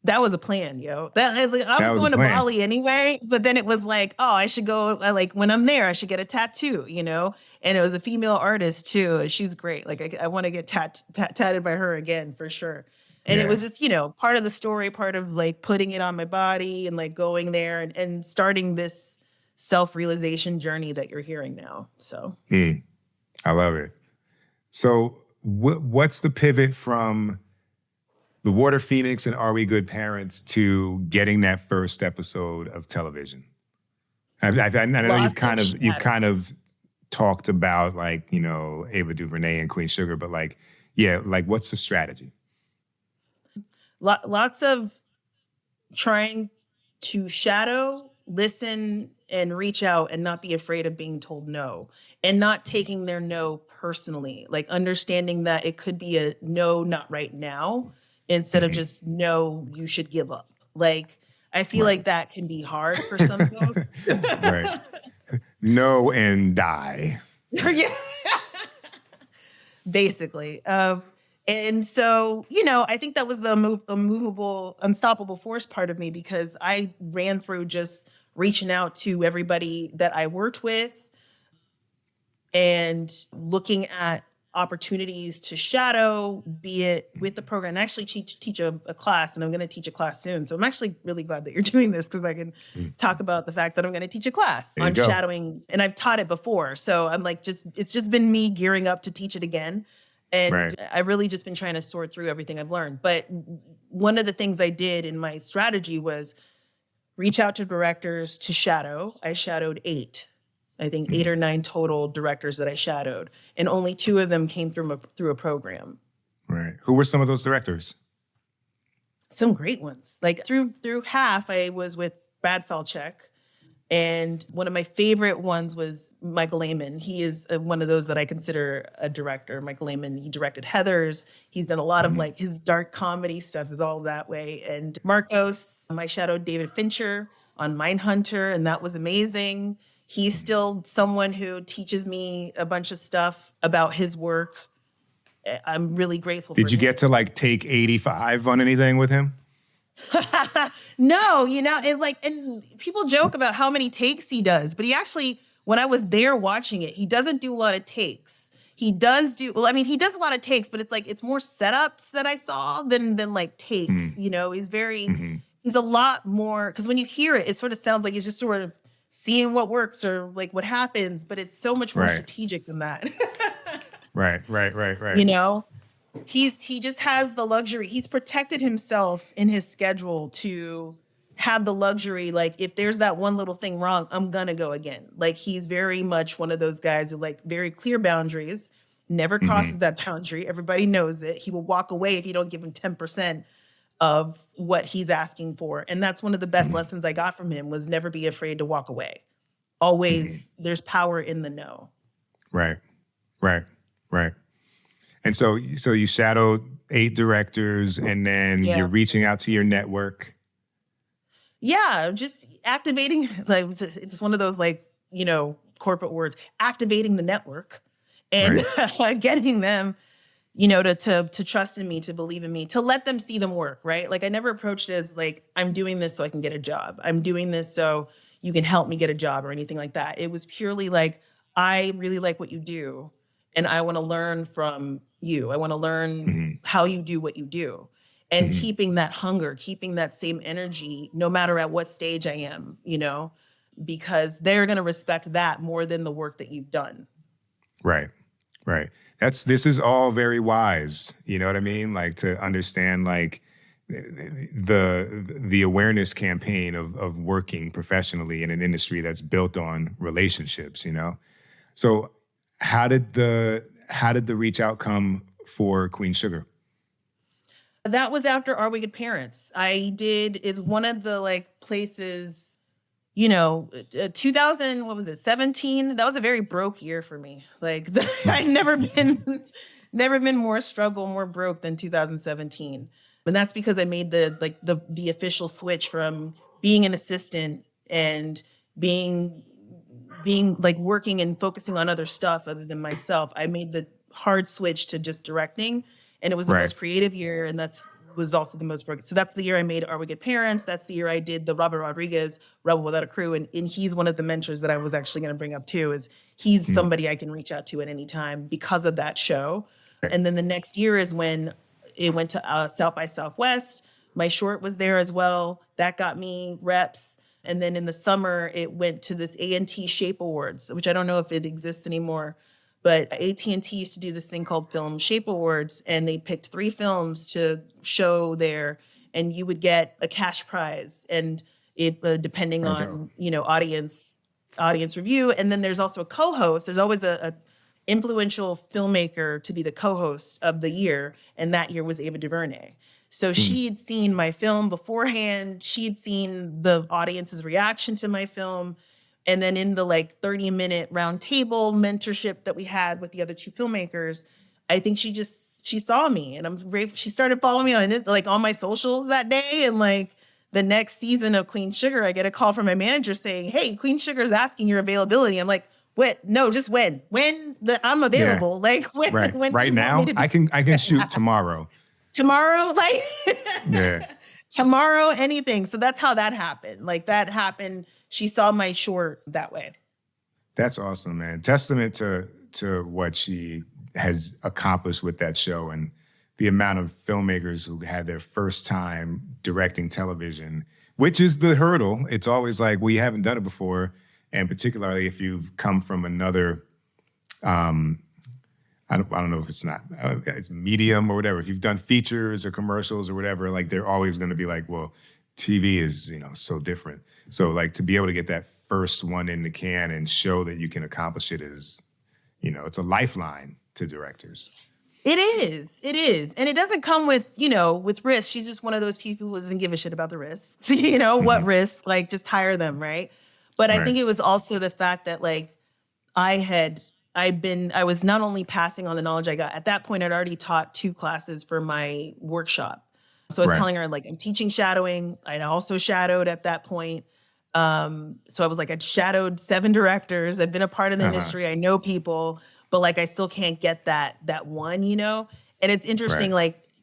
That was a plan, yo. I was was going a to plan. Bali anyway, but then it was like, oh, I should go. Like when I'm there, I should get a tattoo, you know. And it was a female artist too. And she's great. Like I want to get tatted by her again for sure. And it was just, you know, part of the story, part of like putting it on my body and like going there and starting this self-realization journey that you're hearing now. So I love it. So what's the pivot from The Water Phoenix and Are We Good Parents to getting that first episode of television? I know you've kind of talked about like, you know, Ava DuVernay and Queen Sugar, but like, yeah, like what's the strategy? Lots of trying to shadow, listen, and reach out and not be afraid of being told no, and not taking their no personally, like understanding that it could be a no, not right now, instead of just no, you should give up. Like, I feel like that can be hard for some folks. Right. No and die. Yeah. Basically. And so, you know, I think that was the immovable, unstoppable force part of me, because I ran through just reaching out to everybody that I worked with and looking at opportunities to shadow, be it with the program. I actually teach a class, and I'm going to teach a class soon. So I'm actually really glad that you're doing this, because I can talk about the fact that I'm going to teach a class on shadowing, and I've taught it before. So I'm like, it's just been me gearing up to teach it again. And I've really just been trying to sort through everything I've learned. But one of the things I did in my strategy was reach out to directors to shadow. I shadowed 8. I think 8 or 9 total directors that I shadowed, and only 2 of them came through a program. Right. Who were some of those directors? Some great ones. Like through half, I was with Brad Felchek, and one of my favorite ones was Michael Lehman. He is one of those that I consider a director. Michael Lehman, he directed Heathers. He's done a lot of like his dark comedy stuff is all that way. And Marcos, I shadowed David Fincher on Mindhunter, and that was amazing. He's still someone who teaches me a bunch of stuff about his work. I'm really grateful for him. Did you get to like take 85 on anything with him? No, you know, and people joke about how many takes he does, but he actually, when I was there watching it, he doesn't do a lot of takes. He does a lot of takes, but it's more setups that I saw than like takes. You know, he's he's a lot more, because when you hear it, it sort of sounds like he's just sort of seeing what works or like what happens, but it's so much more strategic than that. Right. You know? He just has the luxury. He's protected himself in his schedule to have the luxury. Like, if there's that one little thing wrong, I'm gonna go again. Like, he's very much one of those guys who like very clear boundaries, never crosses that boundary. Everybody knows it. He will walk away if you don't give him 10% of what he's asking for. And that's one of the best lessons I got from him, was never be afraid to walk away. Always there's power in the no. Right. And so you shadowed 8 directors, and then you're reaching out to your network. Yeah, just activating, like, it's one of those, like, you know, corporate words, activating the network and getting them, you know, to trust in me, to believe in me, to let them see them work, right? Like, I never approached it as like, I'm doing this so I can get a job. I'm doing this so you can help me get a job or anything like that. It was purely like, I really like what you do, and I want to learn from you. I want to learn how you do what you do, and keeping that hunger, keeping that same energy, no matter at what stage I am, you know, because they're going to respect that more than the work that you've done. Right. This is all very wise. You know what I mean? Like, to understand like the awareness campaign of working professionally in an industry that's built on relationships, you know? So how did the reach out come for Queen Sugar? That was after Are We Good Parents? It's one of the like places, you know, 2000, what was it, 17? That was a very broke year for me. Like, I'd never been more broke than 2017. And that's because I made the official switch from being an assistant and being like working and focusing on other stuff other than myself. I made the hard switch to just directing. And it was the most creative year. And was also the most broken. So that's the year I made Are We Good Parents? That's the year I did the Robert Rodriguez Rebel Without a Crew. And he's one of the mentors that I was actually going to bring up too, is he's somebody I can reach out to at any time because of that show. And then the next year is when it went to South by Southwest. My short was there as well. That got me reps. And then in the summer, it went to this A&T Shape Awards, which I don't know if it exists anymore. But AT&T used to do this thing called Film Shape Awards, and they picked 3 films to show there, and you would get a cash prize, and it depending on audience review. And then there's also a co-host. There's always a influential filmmaker to be the co-host of the year, and that year was Ava DuVernay. So she'd seen my film beforehand. She'd seen the audience's reaction to my film. And then in the 30-minute round table mentorship that we had with the other 2 filmmakers, I think she saw me, and I'm grateful. She started following me on my socials that day. And the next season of Queen Sugar, I get a call from my manager saying, "Hey, Queen Sugar is asking your availability." I'm like, "What? No, just when I'm available." Yeah. When right now, I can shoot tomorrow. Tomorrow, yeah. Tomorrow, anything. So that's how that happened. That happened. She saw my short that way. That's awesome, man. Testament to what she has accomplished with that show, and the amount of filmmakers who had their first time directing television, which is the hurdle. It's always we haven't done it before. And particularly if you've come from another, I don't know if it's medium or whatever. If you've done features or commercials or whatever, they're always going to be well, TV is, so different. So to be able to get that first one in the can and show that you can accomplish it is, it's a lifeline to directors. It is. And it doesn't come with risk. She's just one of those people who doesn't give a shit about the risks. What risk? Just hire them, right? But I think it was also the fact that I was not only passing on the knowledge I got. At that point, I'd already taught 2 classes for my workshop. So I was telling her, I'm teaching shadowing. I'd also shadowed at that point. So I was I'd shadowed 7 directors. I've been a part of the industry. I know people, but I still can't get that one, And it's interesting,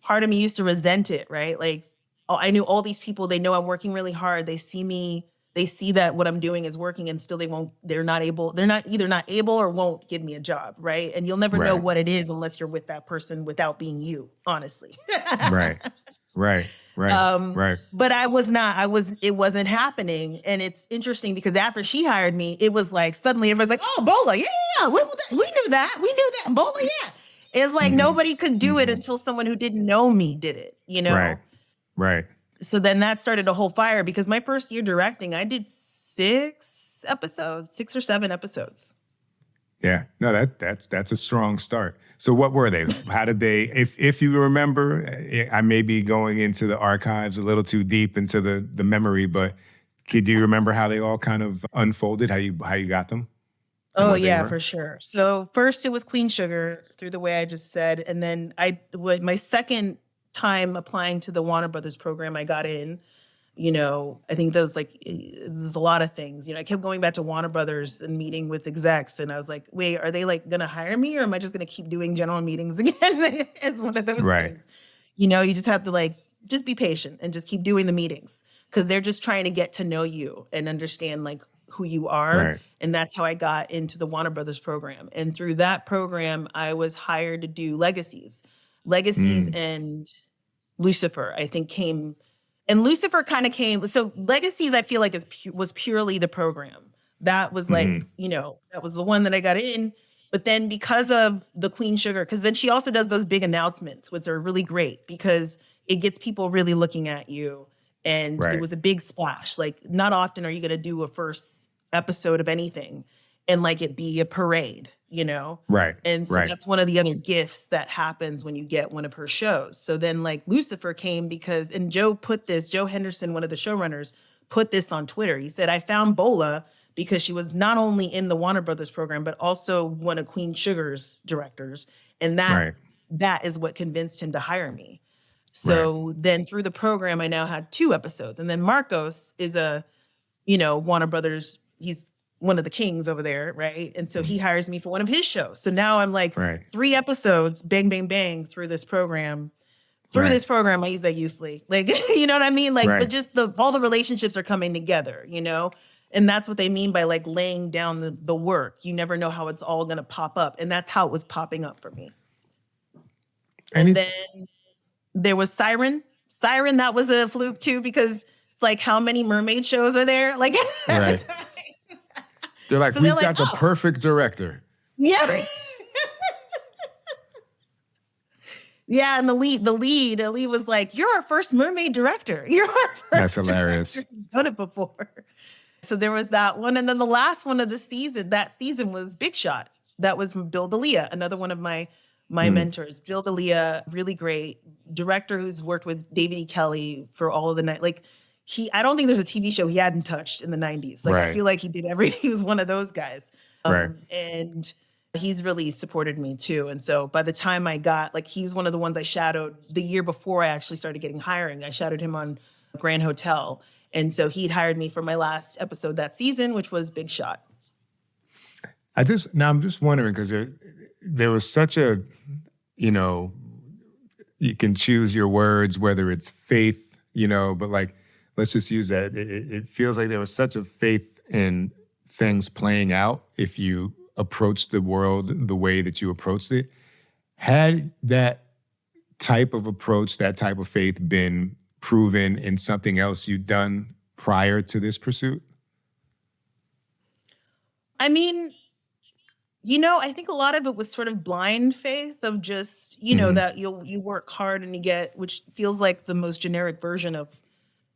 part of me used to resent it, right? I knew all these people, they know I'm working really hard. They see me, they see that what I'm doing is working, and still they're not either not able or won't give me a job, right? And you'll never know what it is unless you're with that person without being you, honestly. Right. But it wasn't happening. And it's interesting because after she hired me, it was suddenly everybody's oh, Bola, yeah, we knew that, Bola, yeah. It's nobody could do it until someone who didn't know me did it, Right. So then that started a whole fire, because my first year directing, I did 6 or 7 episodes. Yeah, no, that's a strong start. So what were they? How did they, if you remember, I may be going into the archives a little too deep into the memory, but could you remember how they all kind of unfolded, how you got them? Oh yeah, for sure. So first it was Queen Sugar, through the way I just said. And then my second time applying to the Warner Brothers program, I got in. I think there's a lot of things. I kept going back to Warner Brothers and meeting with execs, and I was like, wait, are they going to hire me, or am I just going to keep doing general meetings again? It's one of those things. You just have to just be patient and just keep doing the meetings, because they're just trying to get to know you and understand who you are. Right. And that's how I got into the Warner Brothers program. And through that program, I was hired to do Legacies and Lucifer, I think, came. And Lucifer kind of came. So Legacies, I feel was purely the program. That was that was the one that I got in. But then because of the Queen Sugar, because then she also does those big announcements, which are really great because it gets people really looking at you. And it was a big splash. Not often are you going to do a first episode of anything and it be a parade, Right. And so that's one of the other gifts that happens when you get one of her shows. So then Lucifer came because, and Joe Henderson, one of the showrunners, put this on Twitter. He said, I found Bola because she was not only in the Warner Brothers program, but also one of Queen Sugar's directors. And that is what convinced him to hire me. So then through the program, I now had 2 episodes. And then Marcos is a, Warner Brothers, he's one of the kings over there, right? And so he hires me for one of his shows. So now I'm like Right. 3 episodes, bang, bang, bang through this program. This program, I use that loosely. Like, you know what I mean? Like, but just all the relationships are coming together, you know? And that's what they mean by like laying down the work. You never know how it's all going to pop up. And that's how it was popping up for me. And then there was Siren. Siren, that was a fluke too, because it's like, how many mermaid shows are there? Like, Right. They're like, we've got the perfect director. Yeah. Yeah, and the lead was like, "You're our first mermaid director. You're our first." That's hilarious. Director. You've done it before. So there was that one, and then the last one of the season. That season was Big Shot. That was Bill D'Elia, another one of my mentors. Bill D'Elia, really great director who's worked with David E. Kelly for all of the night. Like I don't think there's a TV show he hadn't touched in the 90s. Like I feel like he was one of those guys. And he's really supported me too. And so by the time I got, like, he was one of the ones I shadowed the year before I actually started getting hiring. I shadowed him on Grand Hotel. And so he'd hired me for my last episode that season, which was Big Shot. I'm just wondering, because there was such a, you know, you can choose your words, whether it's faith, you know, but like, let's just use that. It feels like there was such a faith in things playing out if you approach the world the way that you approached it. Had that type of approach, that type of faith been proven in something else you'd done prior to this pursuit? I mean, you know, I think a lot of it was sort of blind faith of just, you know, that you work hard and you get, which feels like the most generic version of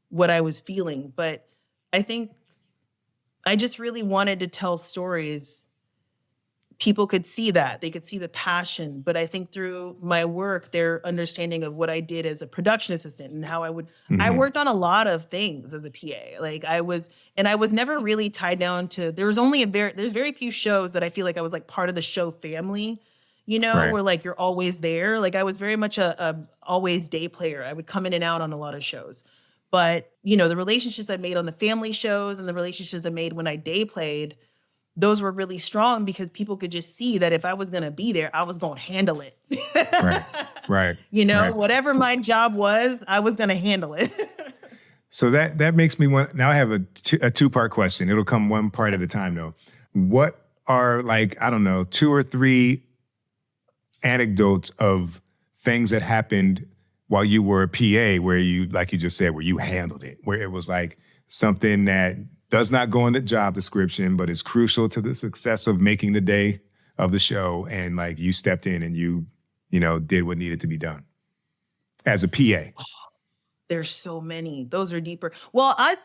what I was feeling. But I think I just really wanted to tell stories. People could see that. They could see the passion. But I think through my work, their understanding of what I did as a production assistant and how I worked on a lot of things as a PA. Like I was never really tied down to, there's very few shows that I feel like I was like part of the show family, you know, where like you're always there. Like I was very much a always day player. I would come in and out on a lot of shows. But, you know, the relationships I made on the family shows and the relationships I made when I day played, those were really strong because people could just see that if I was going to be there, I was going to handle it. Right. You know, whatever my job was, I was going to handle it. So that makes me want, now I have a two-part question. It'll come one part at a time though. What are, like, I don't know, 2 or 3 anecdotes of things that happened while you were a PA where you, like you just said, where you handled it, where it was like something that does not go in the job description, but is crucial to the success of making the day of the show. And like you stepped in and you know, did what needed to be done as a PA. There's so many. Those are deeper. Well, I'd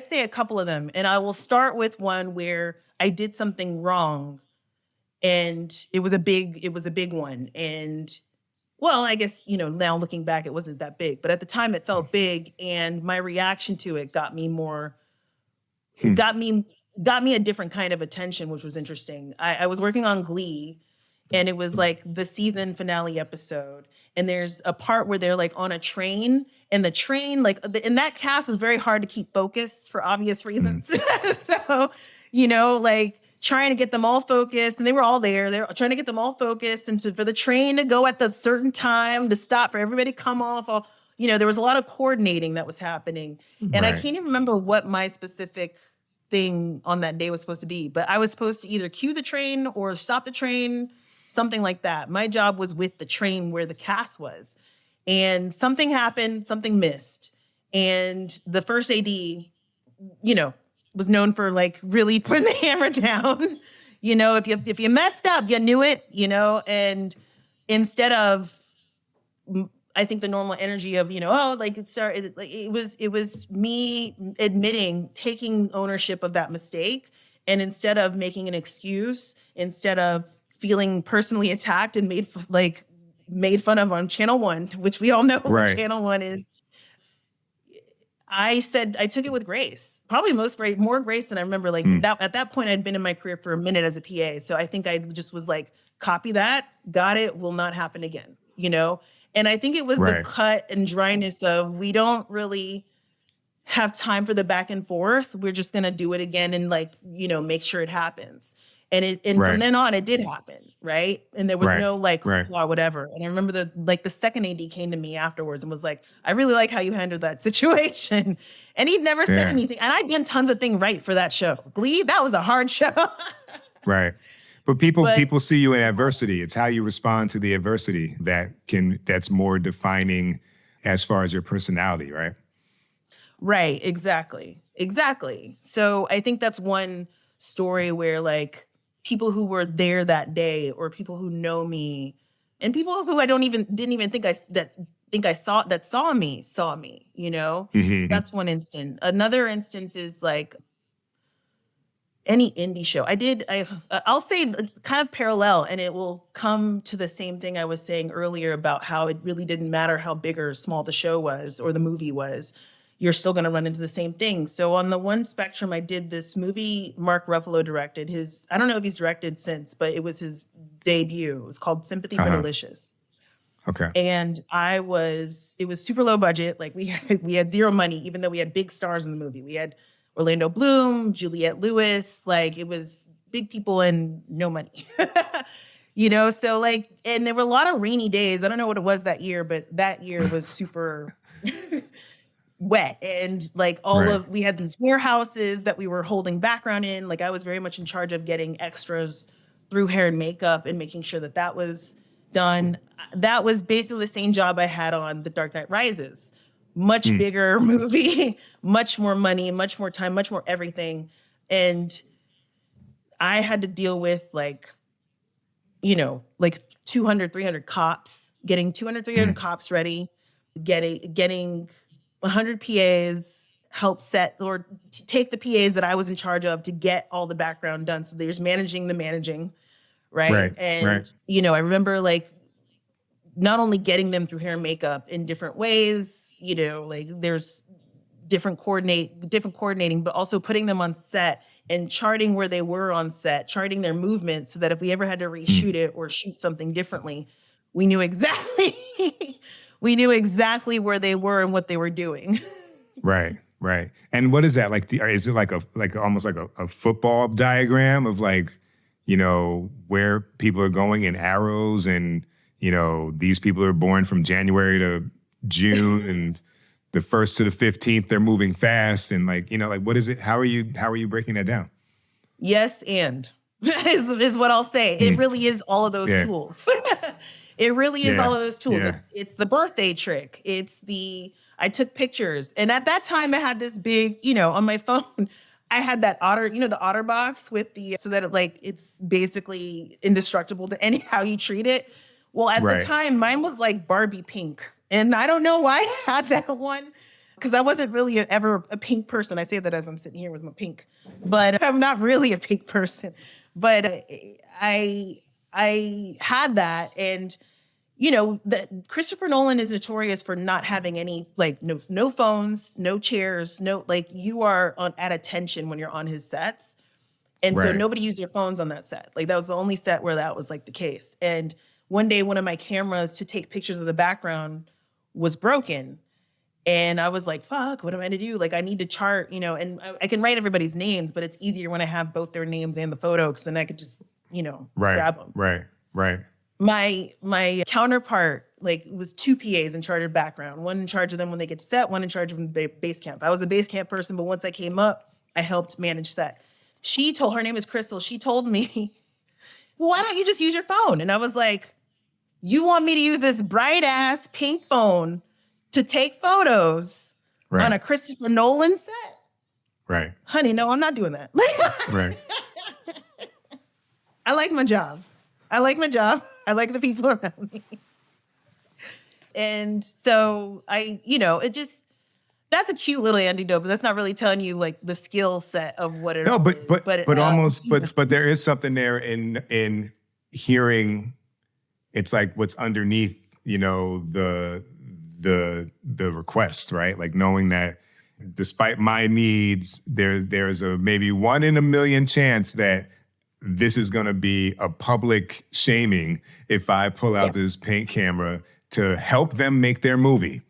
say a couple of them. And I will start with one where I did something wrong and it was a big one. And well, I guess, you know, now looking back, it wasn't that big, but at the time it felt big and my reaction to it got me a different kind of attention, which was interesting. I was working on Glee and it was like the season finale episode. And there's a part where they're like on a train and the train, like in that cast is very hard to keep focused for obvious reasons. So, you know, like trying to get them all focused and they were all there. They're trying to get them all focused and for the train to go at the certain time to stop, for everybody to come off. You know, there was a lot of coordinating that was happening. And I can't even remember what my specific thing on that day was supposed to be, but I was supposed to either cue the train or stop the train, something like that. My job was with the train where the cast was. And something happened, something missed. And the first AD, you know, was known for like really putting the hammer down. You know, if you messed up, you knew it, you know, and instead of, I think the normal energy of, you know, oh, like it was me admitting, taking ownership of that mistake. And instead of making an excuse, instead of feeling personally attacked and made fun of on Channel 1, which we all know what Channel 1 is, I said, I took it with grace, probably more grace than I remember. Like that at that point, I'd been in my career for a minute as a PA. So I think I just was like, copy that, got it, will not happen again, you know? And I think it was the cut and dryness of, we don't really have time for the back and forth. We're just going to do it again and like, make sure it happens. And from then on, it did happen, right? And there was no like or whatever. And I remember the second AD came to me afterwards and was like, I really like how you handled that situation. And he'd never said anything. And I'd done tons of things right for that show. Glee, that was a hard show. Right. But people see you in adversity. It's how you respond to the adversity that's more defining as far as your personality, right? Right, exactly. So I think that's one story where like people who were there that day, or people who know me, and people who I didn't even think saw me, Mm-hmm. That's one instance. Another instance is like any indie show. I'll say kind of parallel, and it will come to the same thing I was saying earlier about how it really didn't matter how big or small the show was or the movie was. You're still going to run into the same thing. So on the one spectrum, I did this movie Mark Ruffalo directed. I don't know if he's directed since, but it was his debut. It was called Sympathy for Delicious. Okay. And it was super low budget. Like we had zero money, even though we had big stars in the movie. We had Orlando Bloom, Juliette Lewis. Like it was big people and no money. So like, and there were a lot of rainy days. I don't know what it was that year, but that year was super wet. And like we had these warehouses that we were holding background in. Like I was very much in charge of getting extras through hair and makeup and making sure that was done. That was basically the same job I had on The Dark Knight Rises. Much bigger movie, much more money, much more time, much more everything. And I had to deal with like 200, 300 cops, getting 200, 300 cops ready, getting 100 PAs, help set or take the PAs that I was in charge of to get all the background done. So there's managing the managing, right? I remember like not only getting them through hair and makeup in different ways, like there's different coordinating, but also putting them on set and charting where they were on set, charting their movements so that if we ever had to reshoot it or shoot something differently, we knew exactly where they were and what they were doing. Right. And what is that like? Is it like almost like a football diagram of like, where people are going in arrows and, these people are born from January to June and the 1st to the 15th, they're moving fast. And like, what is it? How are you breaking that down? Yes. And is what I'll say. It really is all of those tools. It really is all of those tools. Yeah. It's the birthday trick. I took pictures. And at that time I had this big, on my phone, I had that otter, the otter box with so that it's basically indestructible to how you treat it. Well, at the time, mine was like Barbie pink. And I don't know why I had that one, because I wasn't really ever a pink person. I say that as I'm sitting here with my pink, but I'm not really a pink person. But I had that. And, Christopher Nolan is notorious for not having any, no phones, no chairs, you are at attention when you're on his sets. And so nobody used their phones on that set. Like that was the only set where that was the case. And one day, one of my cameras to take pictures of the background was broken. And I was like, fuck, what am I to do? Like, I need to chart, and I can write everybody's names, but it's easier when I have both their names and the photo, because then I could just, grab them. Right. My counterpart, was 2 PAs in charge of background, one in charge of them when they get to set, one in charge of the base camp. I was a base camp person, but once I came up, I helped manage set. Her name is Crystal. She told me, well, why don't you just use your phone? And I was like, you want me to use this bright ass pink phone to take photos on a Christopher Nolan set? Right. Honey, no, I'm not doing that. Right. I like my job. I like the people around me. And so that's a cute little anecdote, but that's not really telling you the skill set of what it is. No, but there is something there in hearing. It's like what's underneath, the request, right? Like knowing that despite my needs, there's a maybe 1 in a million chance that this is going to be a public shaming if I pull out this paint camera to help them make their movie.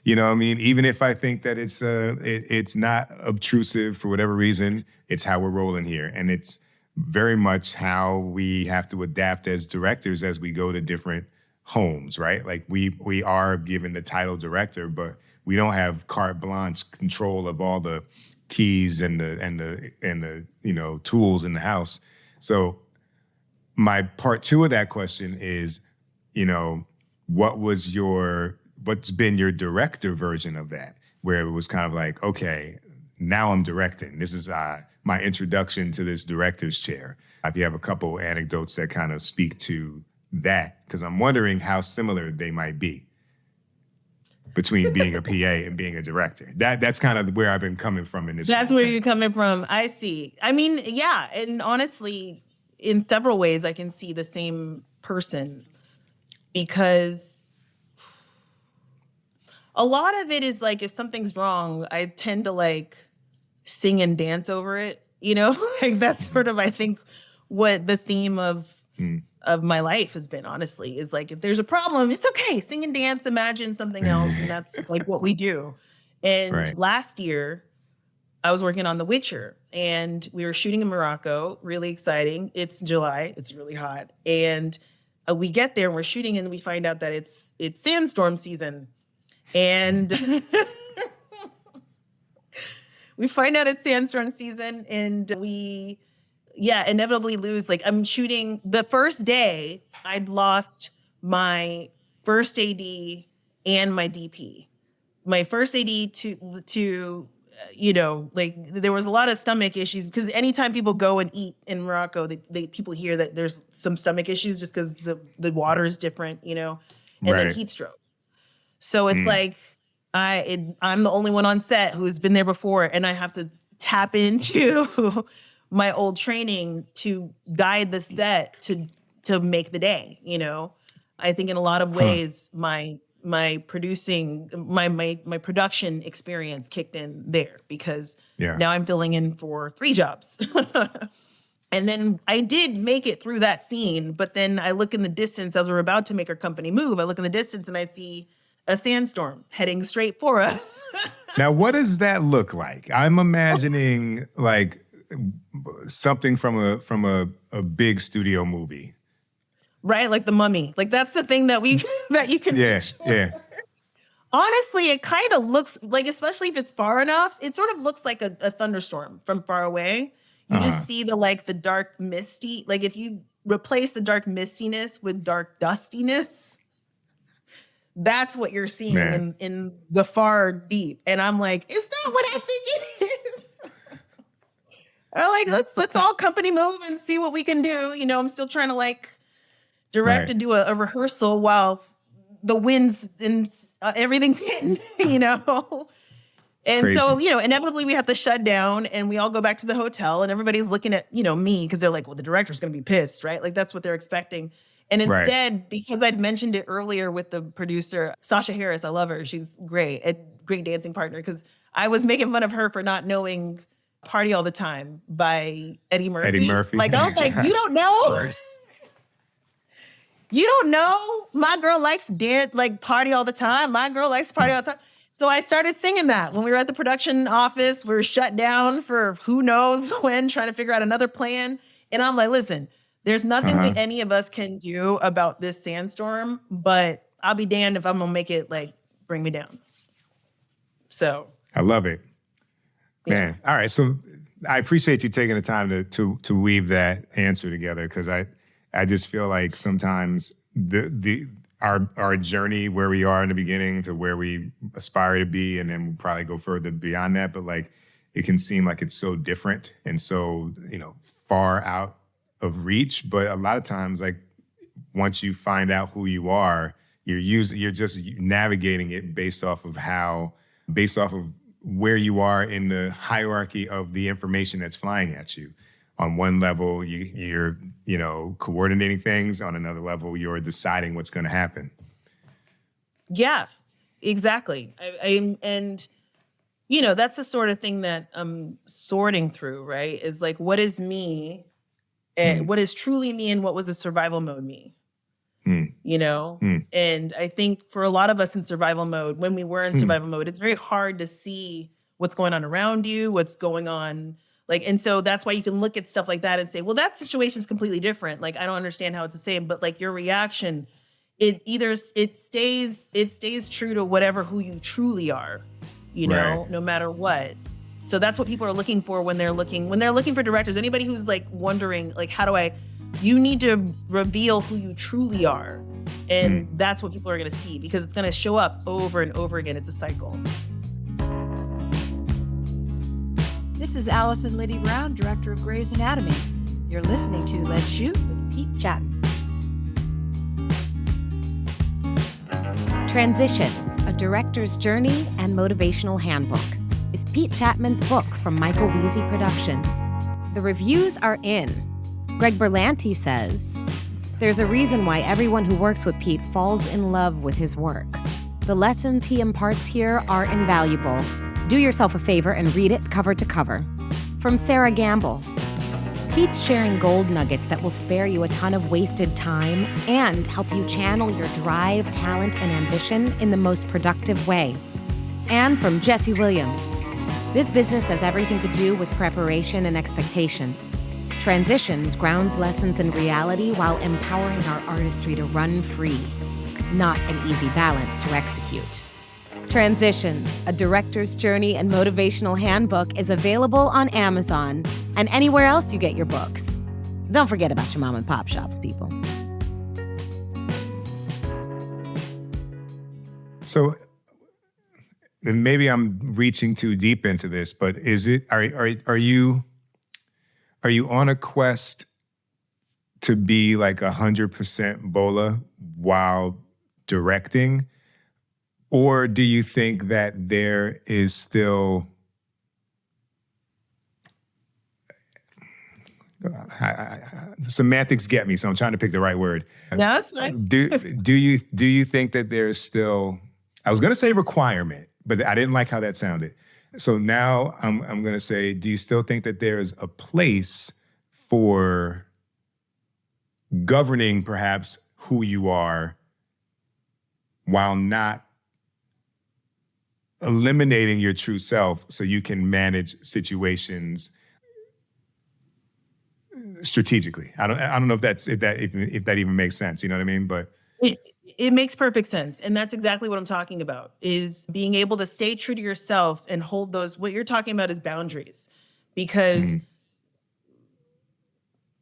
You know what I mean? Even if I think that it's not obtrusive for whatever reason, it's how we're rolling here. And it's very much how we have to adapt as directors as we go to different homes, right? Like we are given the title director, but we don't have carte blanche control of all the keys and the tools in the house. So my part two of that question is, what's been your director version of that, where it was kind of like, okay, now I'm directing. This is my introduction to this director's chair. If you have a couple anecdotes that kind of speak to that, because I'm wondering how similar they might be between being a PA and being a director. That's kind of where I've been coming from in this. That's where you're coming from. I see. I mean, yeah. And honestly, in several ways, I can see the same person, because a lot of it is like, if something's wrong, I tend to like sing and dance over it, like that's sort of, I think, what the theme of my life has been, honestly, is like, if there's a problem, it's okay. Sing and dance, imagine something else. And that's like what we do. And last year I was working on The Witcher, and we were shooting in Morocco. Really exciting. It's July. It's really hot. And we get there and we're shooting, and we find out that it's sandstorm season. And we find out it's sandstorm season, and we inevitably lose. Like, I'm shooting the first day, I'd lost my first AD and my DP. My first AD to like, there was a lot of stomach issues, because anytime people go and eat in Morocco, people hear that there's some stomach issues just because the water is different, and then heat stroke. So it's like, I'm the only one on set who's been there before, and I have to tap into my old training to guide the set to make the day. I think in a lot of ways, my production experience kicked in there, because now I'm filling in for 3 jobs. And then I did make it through that scene, but then I look in the distance as we're about to make our company move. I look in the distance and I see a sandstorm heading straight for us. Now, what does that look like? I'm imagining like something from a big studio movie. Right, like The Mummy. Like, that's the thing that you can picture. Honestly, it kind of looks like, especially if it's far enough, it sort of looks like a thunderstorm from far away. You just see the dark misty, like if you replace the dark mistiness with dark dustiness, that's what you're seeing in the far deep. And I'm like, is that what I think it is? I'm like, let's all company move and see what we can do. I'm still trying to direct and do a rehearsal while the winds and everything's hitting, And Crazy. So, inevitably we have to shut down, and we all go back to the hotel, and everybody's looking at, me, because they're like, well, the director's going to be pissed, right? Like, that's what they're expecting. And instead, because I'd mentioned it earlier with the producer, Sasha Harris, I love her. She's great, a great dancing partner, because I was making fun of her for not knowing Party All the Time by Eddie Murphy. Eddie Murphy. Like, I was like, you don't know? You don't know? My girl likes dance, Party All the Time. My girl likes Party All the Time. So I started singing that when we were at the production office. We were shut down for who knows when, trying to figure out another plan. And I'm like, listen, there's nothing any of us can do about this sandstorm, but I'll be damned if I'm going to make it bring me down. So I love it. Man. All right. So I appreciate you taking the time to weave that answer together, because I just feel like sometimes our journey, where we are in the beginning to where we aspire to be, and then we'll probably go further beyond that, but it can seem like it's so different and so, far out of reach. But a lot of times, once you find out who you are, you're just navigating it based off of where you are in the hierarchy of the information that's flying at you. On one level, you're coordinating things. On another level, you're deciding what's going to happen. Yeah, exactly. And that's the sort of thing that I'm sorting through, right? Is what is me, and what is truly me, and what was a survival mode me. you know? And I think for a lot of us in survival mode, when we were in survival mode, it's very hard to see what's going on around you, what's going on. Like, and so that's why you can look at stuff like that and say, well, that situation is completely different. Like, I don't understand how it's the same, but like your reaction, it stays true to who you truly are, you know, no matter what. So that's what people are looking for when they're looking for directors. Anybody who's like wondering, like, you need to reveal who you truly are. And that's what people are going to see, because it's going to show up over and over again. It's a cycle. This is Allison Liddy Brown, Director of Grey's Anatomy. You're listening to Let's Shoot with Pete Chatmon. Transitions, a director's journey and motivational handbook, is Pete Chatmon's book from Michael Weezy Productions. The reviews are in. Greg Berlanti says, "There's a reason why everyone who works with Pete falls in love with his work. The lessons he imparts here are invaluable. Do yourself a favor and read it cover to cover." From Sarah Gamble, "Pete's sharing gold nuggets that will spare you a ton of wasted time and help you channel your drive, talent, and ambition in the most productive way." And from Jesse Williams, "This business has everything to do with preparation and expectations. Transitions grounds lessons in reality while empowering our artistry to run free. Not an easy balance to execute." Transitions, a director's journey and motivational handbook, is available on Amazon and anywhere else you get your books. Don't forget about your mom and pop shops, people. So, and maybe I'm reaching too deep into this, but are you on a quest to be like 100% Bola while directing? Or do you think that there is still semantics get me, so I'm trying to pick the right word. No, that's fine. Do you think that there's still, I was going to say requirement, but I didn't like how that sounded. So now I'm going to say, do you still think that there's a place for governing perhaps who you are while not eliminating your true self so you can manage situations strategically? I don't know if that even makes sense. You know what I mean? But it makes perfect sense. And that's exactly what I'm talking about, is being able to stay true to yourself and hold those, what you're talking about is boundaries. Because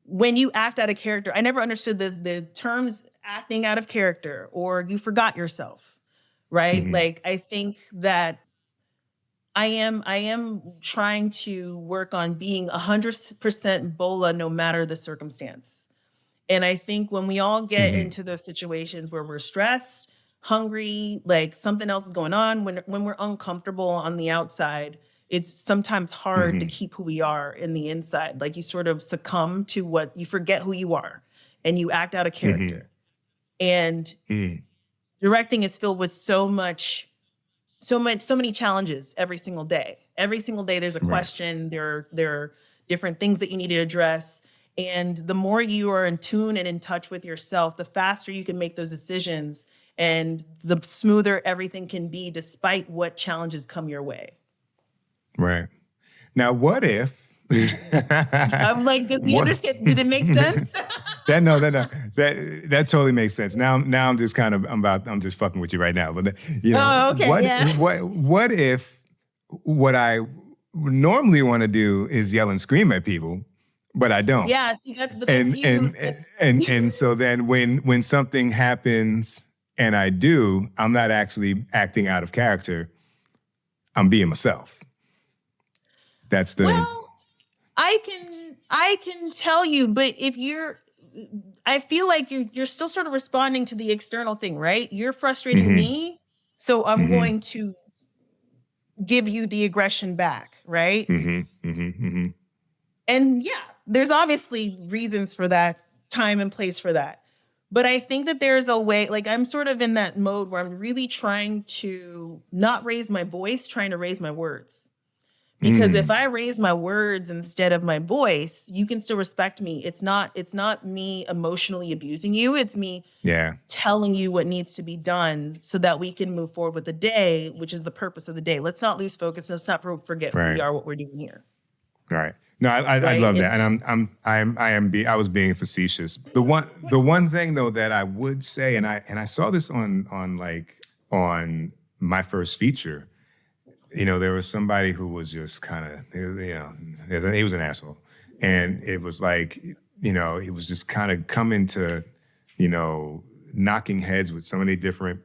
when you act out of character, I never understood the terms acting out of character or you forgot yourself, right? Like, I think that I am trying to work on being 100% Bola no matter the circumstance. And I think when we all get into those situations where we're stressed, hungry, like something else is going on, when we're uncomfortable on the outside, it's sometimes hard to keep who we are in the inside. Like, you sort of succumb to you forget who you are and you act out of character. And directing is filled with so many challenges every single day. Every single day there's a question, there are different things that you need to address. And the more you are in tune and in touch with yourself, the faster you can make those decisions and the smoother everything can be despite what challenges come your way. Right. Now, what if... I'm like, does you understand? Did it make sense? That totally makes sense. Now I'm just I'm just fucking with you right now. But what if what I normally want to do is yell and scream at people, but I don't? Yeah, see, that's the and so then when something happens and I do, I'm not actually acting out of character. I'm being myself. That's the... Well, I can tell you, but I feel like you're still sort of responding to the external thing, right? You're frustrating me, so I'm going to give you the aggression back, right? And yeah, there's obviously reasons for that, time and place for that. But I think that there's a way, like, I'm sort of in that mode where I'm really trying to not raise my voice, trying to raise my words. Because if I raise my words instead of my voice, you can still respect me. It's not me emotionally abusing you. It's me telling you what needs to be done so that we can move forward with the day, which is the purpose of the day. Let's not lose focus. Let's not forget who we are, what we're doing here. Right. No, I love that. And I was being facetious. The one thing though that I would say, and I saw this on my first feature, there was somebody who was just kind of, he was an asshole. And it was like, he was just kind of coming to, knocking heads with so many different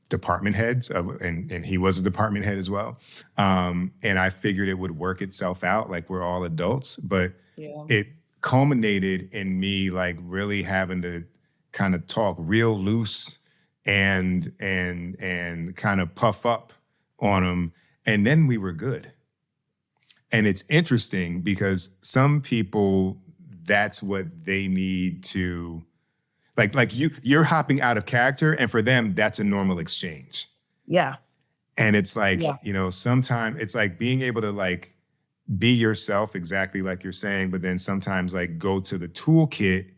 department heads, and he was a department head as well. And I figured it would work itself out, like we're all adults, but it culminated in me like really having to kind of talk real loose and kind of puff up on him. And then we were good. And it's interesting because some people, that's what they need to, like you're hopping out of character, and for them, that's a normal exchange. Yeah. And it's like, sometimes it's like being able to like be yourself exactly like you're saying, but then sometimes like go to the toolkit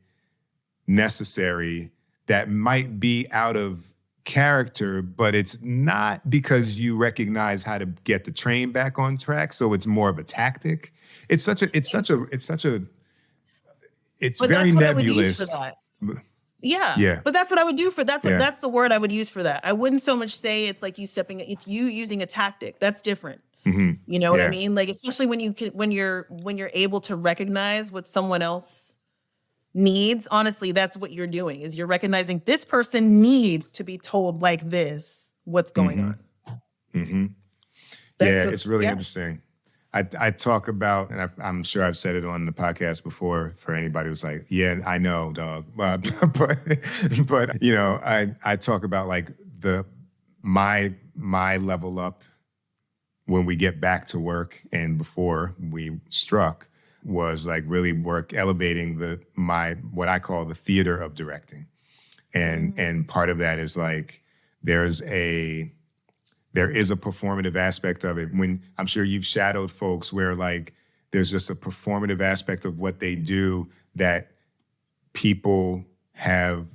necessary that might be out of character, but it's not because you recognize how to get the train back on track. So it's more of a tactic. It's very nebulous. Yeah. But that's what I would do that's the word I would use for that. I wouldn't so much say it's like it's you using a tactic. That's different. Mm-hmm. You know what I mean? Like, especially when you're able to recognize what someone else needs. Honestly, that's what you're doing, is you're recognizing this person needs to be told like this, what's going on. Mm-hmm. It's really interesting. I talk about, and I'm sure I've said it on the podcast before for anybody who's like, yeah, I know, dog. But I talk about like my level up when we get back to work and before we struck was like really elevating what I call the theater of directing. And part of that is like, there is a performative aspect of it. When I'm sure you've shadowed folks where like, there's just a performative aspect of what they do that people have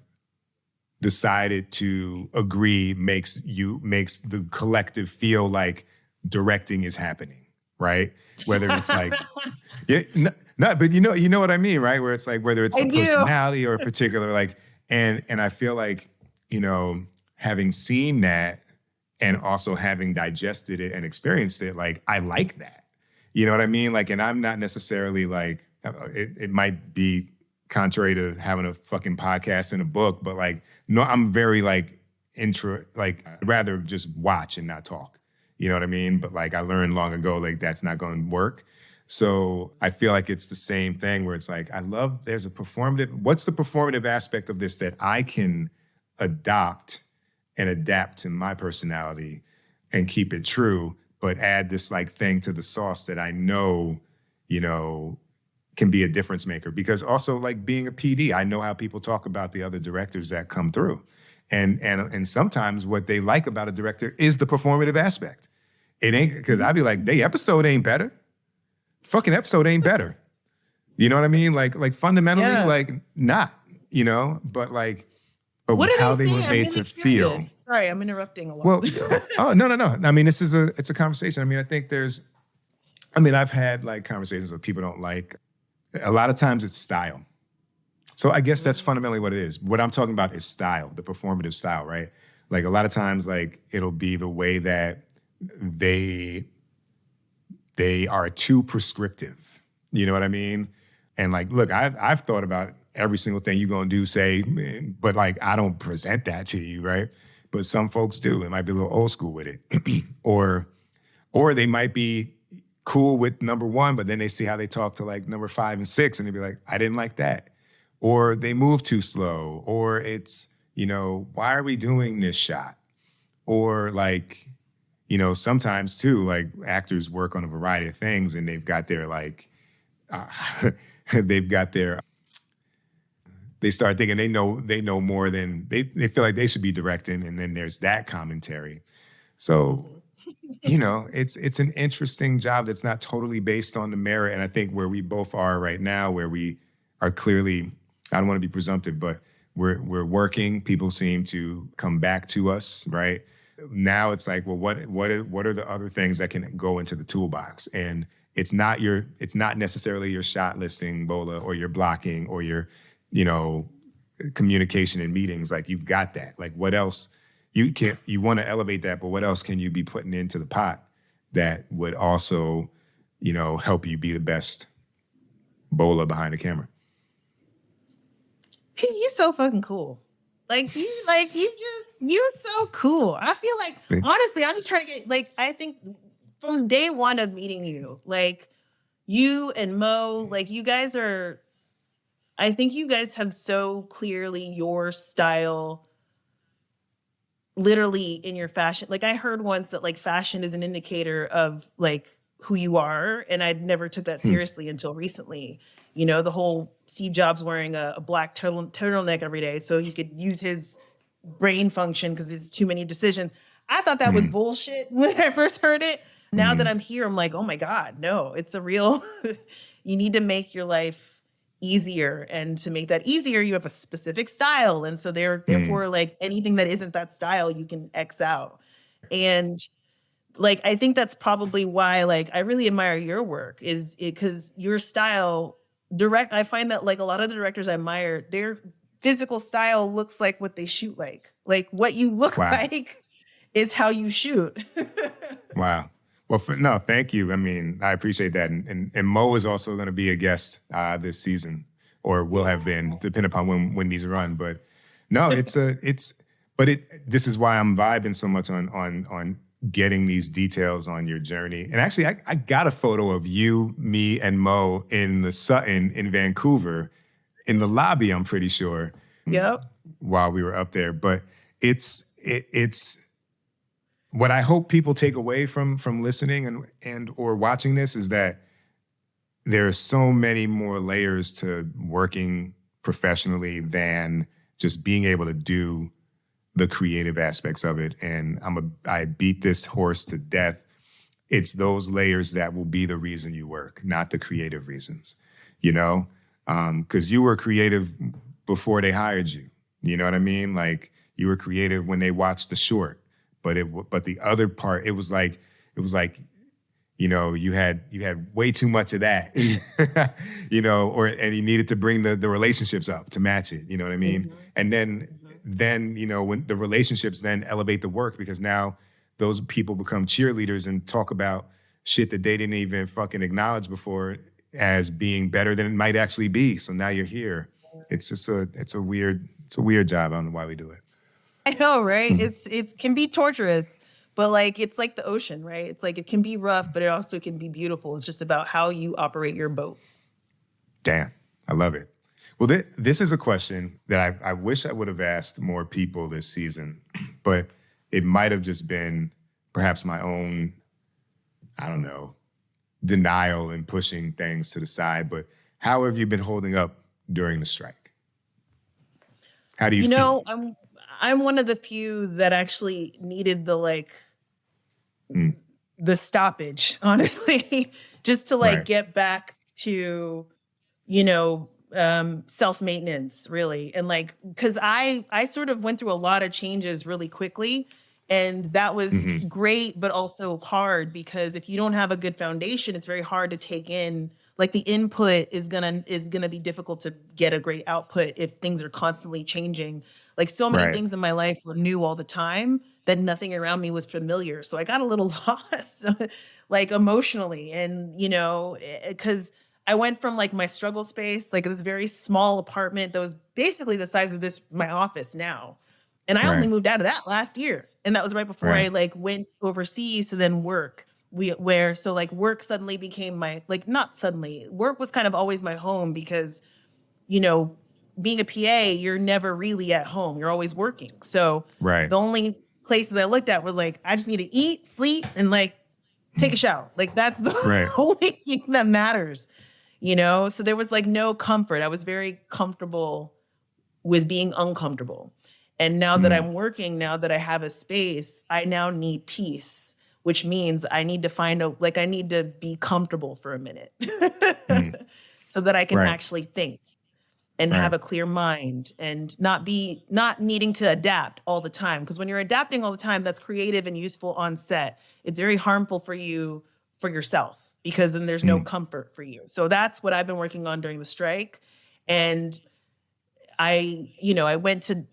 decided to agree makes the collective feel like directing is happening, right? Whether it's like, but you know what I mean, right? Where it's like, whether it's a personality or a particular like, and I feel like, having seen that and also having digested it and experienced it, like, I like that. You know what I mean? Like, and I'm not necessarily like, it might be contrary to having a fucking podcast and a book, but like, no, I'm very like I'd rather just watch and not talk. You know what I mean? But like, I learned long ago, like, that's not going to work. So I feel like it's the same thing where it's like, what's the performative aspect of this that I can adopt and adapt to my personality and keep it true, but add this like thing to the sauce that I know, can be a difference maker. Because also like being a PD, I know how people talk about the other directors that come through. And sometimes what they like about a director is the performative aspect. It ain't, because I'd be like, the episode ain't better. Fucking episode ain't better. You know what I mean? Like fundamentally, like not, but like, but how they were made to feel. Sorry, I'm interrupting a lot. Well, no. I mean, it's a conversation. I mean, I think I've had like conversations with people don't like, a lot of times it's style. So I guess that's fundamentally what it is. What I'm talking about is style, the performative style, right? Like a lot of times, like it'll be the way that they are too prescriptive. You know what I mean? And like, look, I've thought about every single thing you're gonna do, say, but like I don't present that to you, right? But some folks do. It might be a little old school with it, or they might be cool with number one, but then they see how they talk to like number 5 and 6, and they be like, I didn't like that. Or they move too slow, or it's, why are we doing this shot? Or like, sometimes too, like actors work on a variety of things and they've got their like, they start thinking they know more than, they feel like they should be directing, and then there's that commentary. So you know, it's an interesting job that's not totally based on the merit. And I think where we both are right now, where we are clearly, I don't want to be presumptive, but we're working. People seem to come back to us, right? Now it's like, well, what are the other things that can go into the toolbox? And it's not necessarily your shot listing, Bola, or your blocking, or your, you know, communication in meetings. Like, you've got that. Like, what else? You want to elevate that, but what else can you be putting into the pot that would also, you know, help you be the best Bola behind the camera? Hey, you're so fucking cool. You're so cool. I feel like, honestly, I'm just trying to get, like, I think from day one of meeting you, like, you and Mo, like, I think you guys have so clearly your style literally in your fashion. Like, I heard once that, like, fashion is an indicator of, like, who you are. And I never took that seriously until recently. You know, the whole Steve Jobs wearing a black turtleneck every day so he could use his brain function because it's too many decisions. I thought that was bullshit when I first heard it. Now that I'm here, I'm like, oh my God, no, it's a real, you need to make your life easier. And to make that easier, you have a specific style. And so therefore, like, anything that isn't that style, you can X out. And like, I think that's probably why, like, I really admire your work because your style I find that, like, a lot of the directors I admire, their physical style looks like what they shoot like. Like, what you look like is how you shoot. Wow. Well, no, thank you. I mean, I appreciate that. And Mo is also going to be a guest this season, or will have been, depending upon when these run. But no, this is why I'm vibing so much on getting these details on your journey. And actually, I got a photo of you, me, and Mo in the Sutton in Vancouver, in the lobby, I'm pretty sure. Yep. While we were up there. But it's what I hope people take away from listening and or watching this is that there are so many more layers to working professionally than just being able to do the creative aspects of it. And I beat this horse to death. It's those layers that will be the reason you work, not the creative reasons, you know? Because you were creative before they hired you. You know what I mean? Like, you were creative when they watched the short, but the other part, it was like, you know, you had way too much of that, you know, and you needed to bring the relationships up to match it. You know what I mean? And then, you know, when the relationships then elevate the work, because now those people become cheerleaders and talk about shit that they didn't even fucking acknowledge before as being better than it might actually be. So now you're here. It's just it's a weird job. I don't know why we do it. I know, right? It can be torturous, but, like, it's like the ocean, right? It's like, it can be rough, but it also can be beautiful. It's just about how you operate your boat. Damn, I love it. Well, this is a question that I wish I would have asked more people this season, but it might have just been perhaps my own, I don't know, denial and pushing things to the side. But how have you been holding up during the strike? How do you feel? You know, I'm one of the few that actually needed the stoppage, honestly, just to get back to, you know, self-maintenance, really. And, like, because I sort of went through a lot of changes really quickly, and that was great, but also hard, because if you don't have a good foundation, it's very hard to take in, like, the input is gonna be difficult to get a great output if things are constantly changing. Like, so many things in my life were new all the time that nothing around me was familiar. So I got a little lost, like, emotionally. And, you know, because I went from, like, my struggle space, like, this very small apartment that was basically the size of my office now. And I only moved out of that last year. And that was right before I, like, went overseas to then work. So, like, work suddenly became not suddenly, work was kind of always my home, because, you know, being a PA, you're never really at home. You're always working. So the only places I looked at were, like, I just need to eat, sleep, and, like, take a shower. Like, that's the only thing that matters, you know? So there was, like, no comfort. I was very comfortable with being uncomfortable. And now that I'm working, now that I have a space, I now need peace, which means I need to I need to be comfortable for a minute so that I can Right. actually think and Right. have a clear mind and not needing to adapt all the time. Because when you're adapting all the time, that's creative and useful on set. It's very harmful for yourself, because then there's no comfort for you. So that's what I've been working on during the strike. And I went to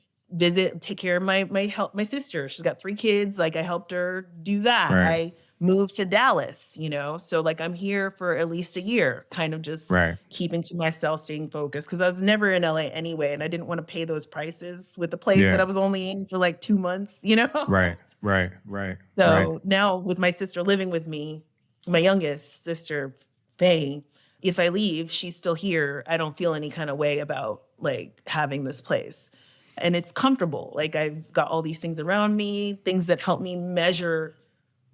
take care of my sister. She's got 3 kids. Like, I helped her do that. Right. I moved to Dallas, so like I'm here for at least a year, kind of just Right. keeping to myself, staying focused, because I was never in LA anyway, and I didn't want to pay those prices with the place Yeah. that I was only in for like 2 months, Right. Right. Right. So now with my sister living with me, my youngest sister, Faye, if I leave, she's still here. I don't feel any kind of way about like having this place. And it's comfortable. Like, I've got all these things around me, things that help me measure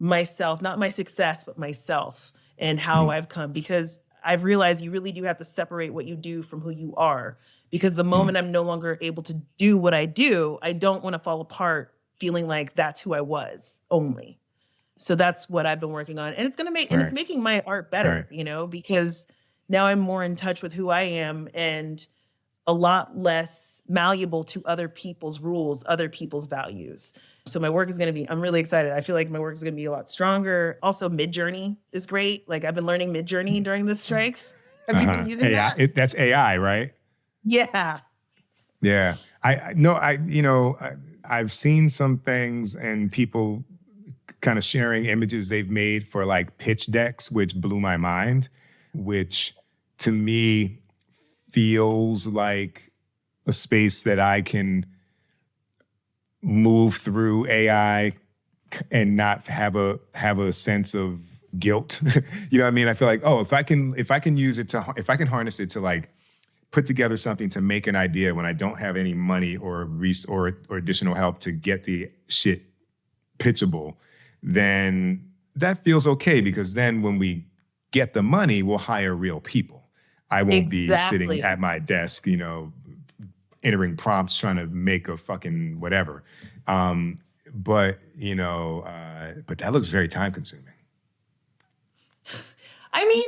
myself, not my success, but myself and how I've come, because I've realized you really do have to separate what you do from who you are. Because the moment I'm no longer able to do what I do, I don't want to fall apart feeling like that's who I was only. So that's what I've been working on. And it's going to and it's making my art better, because now I'm more in touch with who I am and a lot less malleable to other people's rules, other people's values. So my work is going to be, I'm really excited. I feel like my work is going to be a lot stronger. Also, MidJourney is great. Like, I've been learning MidJourney during the strikes. Have you been using AI, that? that's AI, right? Yeah. Yeah. I've seen some things and people kind of sharing images they've made for like pitch decks, which blew my mind, which to me feels like a space that I can move through AI and not have a sense of guilt. You know what I mean? I feel like, if I can use it if I can harness it to like put together something to make an idea when I don't have any money or additional help to get the shit pitchable, then that feels okay, because then when we get the money, we'll hire real people. I won't be sitting at my desk, entering prompts trying to make a fucking whatever. But that looks very time consuming. I mean,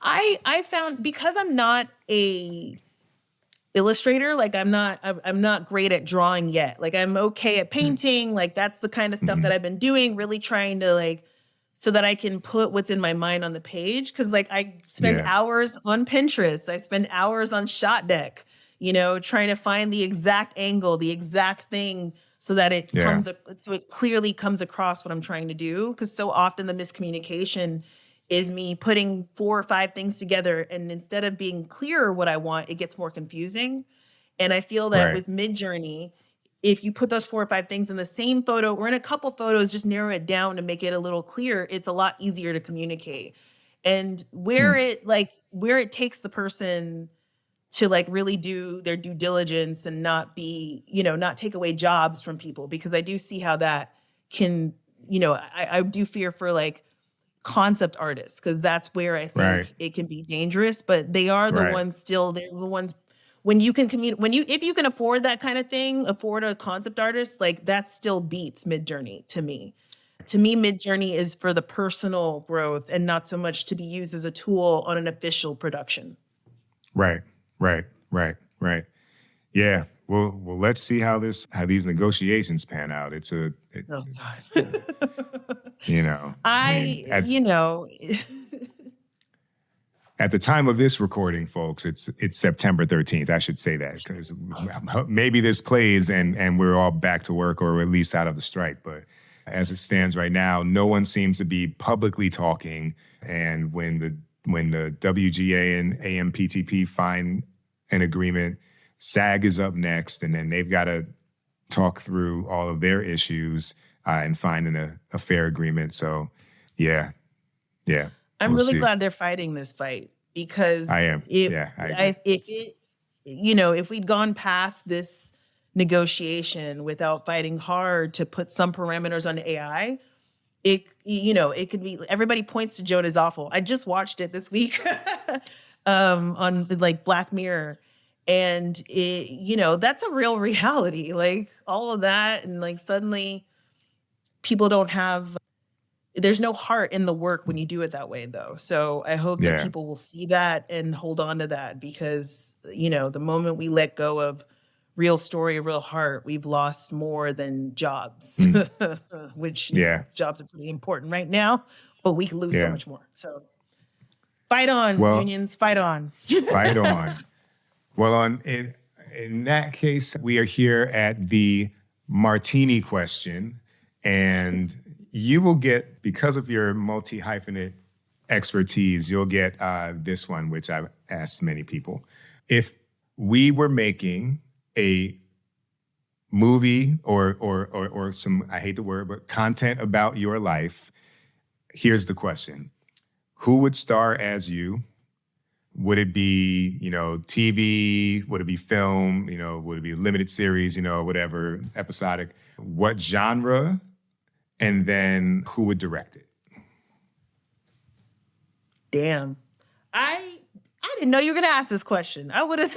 I found, because I'm not a illustrator, like I'm not great at drawing yet. Like, I'm okay at painting. Like, that's the kind of stuff that I've been doing, really trying to like, so that I can put what's in my mind on the page. Cause like I spend hours on Pinterest. I spend hours on Shot Deck, trying to find the exact angle, the exact thing, so that it it clearly comes across what I'm trying to do. Cause so often the miscommunication is me putting 4 or 5 things together, and instead of being clear what I want, it gets more confusing. And I feel that with MidJourney, if you put those 4 or 5 things in the same photo or in a couple photos, just narrow it down to make it a little clearer, it's a lot easier to communicate. And where it takes the person to like really do their due diligence and not be, not take away jobs from people, because I do see how that can, I do fear for like concept artists, because that's where I think it can be dangerous. But they are the ones still, they're the ones, when you can if you can afford that kind of thing, afford a concept artist, like that still beats MidJourney to me. To me, MidJourney is for the personal growth and not so much to be used as a tool on an official production. Right. Yeah. Well, let's see how these negotiations pan out. Oh God. At the time of this recording, folks, it's September 13th. I should say that, because maybe this plays and we're all back to work, or at least out of the strike. But as it stands right now, no one seems to be publicly talking. And when the WGA and AMPTP find an agreement, SAG is up next, and then they've got to talk through all of their issues and find a fair agreement. So, yeah. I'm really glad they're fighting this fight, because I am. If we'd gone past this negotiation without fighting hard to put some parameters on AI, it could be, everybody points to Jonah's Awful. I just watched it this week on like Black Mirror. And that's a real reality, like all of that. And like suddenly people don't have there's no heart in the work when you do it that way, though. So I hope that Yeah. people will see that and hold on to that, because, you know, the moment we let go of real story, real heart, we've lost more than jobs, which you know, Yeah. jobs are pretty important right now, but we can lose so Yeah. much more. So fight on, Well- unions, fight on. Fight on. Well, in that case, we are here at the martini question, and you will get, because of your multi-hyphenate expertise, you'll get this one, which I've asked many people. If we were making a movie or some, I hate the word, but content about your life, here's the question. Who would star as you? Would it be, you know, TV? Would it be film? You know, would it be a limited series, you know, whatever, episodic? What genre? And then who would direct it? Damn. I didn't know you were going to ask this question. I would have.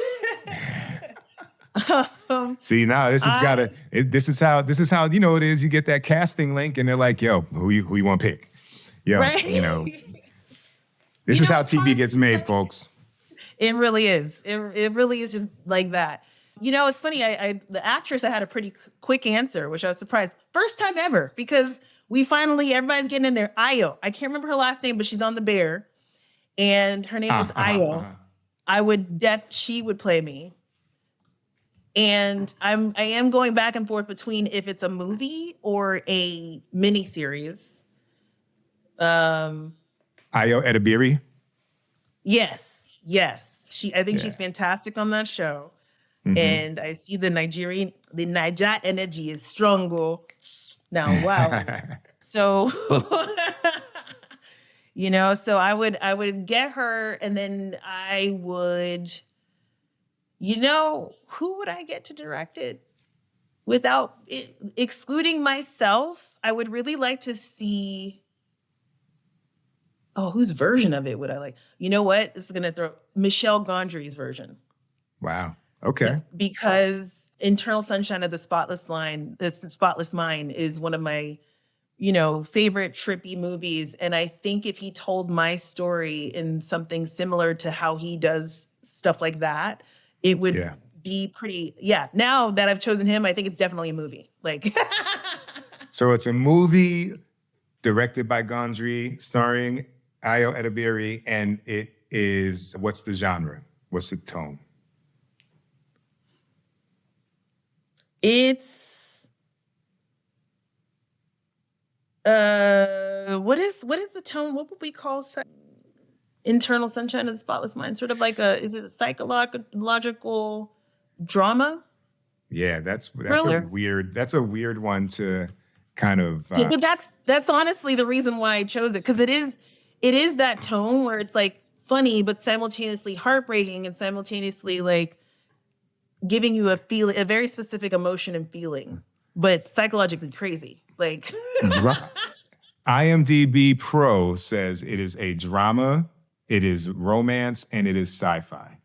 See, now this is how you know it is. You get that casting link, and they're like, "Yo, who you want to pick?" Yo, Right? you know, this is how TV gets made, folks. It really is. It really is just like that. You know, it's funny. The actress, I had a pretty quick answer, which I was surprised. First time ever, because everybody's getting in there. Ayo. I can't remember her last name, but she's on The Bear, and her name was Ayo. She would play me. And I am going back and forth between if it's a movie or a miniseries. Ayo Edebiri. Yes. I think she's fantastic on that show. Mm-hmm. And I see the Niger energy is stronger now. Wow. So, you know, so I would get her, and then I would, you know, who would I get to direct it? Without excluding myself, I would really like to see, whose version of it would I like? You know what? This is going to throw Michelle Gondry's version. Wow. Okay. Because Eternal Sunshine of the Spotless Mind is one of my, you know, favorite trippy movies. And I think if he told my story in something similar to how he does stuff like that, it would be pretty, now that I've chosen him, I think it's definitely a movie. Like, So it's a movie directed by Gondry, starring Ayo Edebiri, and it is, what's the genre? What's the tone? it's, what is the tone? What would we call Internal Sunshine of the Spotless Mind? Sort of like is it a psychological drama? Yeah, that's Thriller. a weird one to kind of. But that's honestly the reason why I chose it, because it is that tone where it's like funny but simultaneously heartbreaking and simultaneously like giving you a very specific emotion and feeling, but psychologically crazy. Like IMDb Pro says it is a drama, it is romance, and it is sci-fi.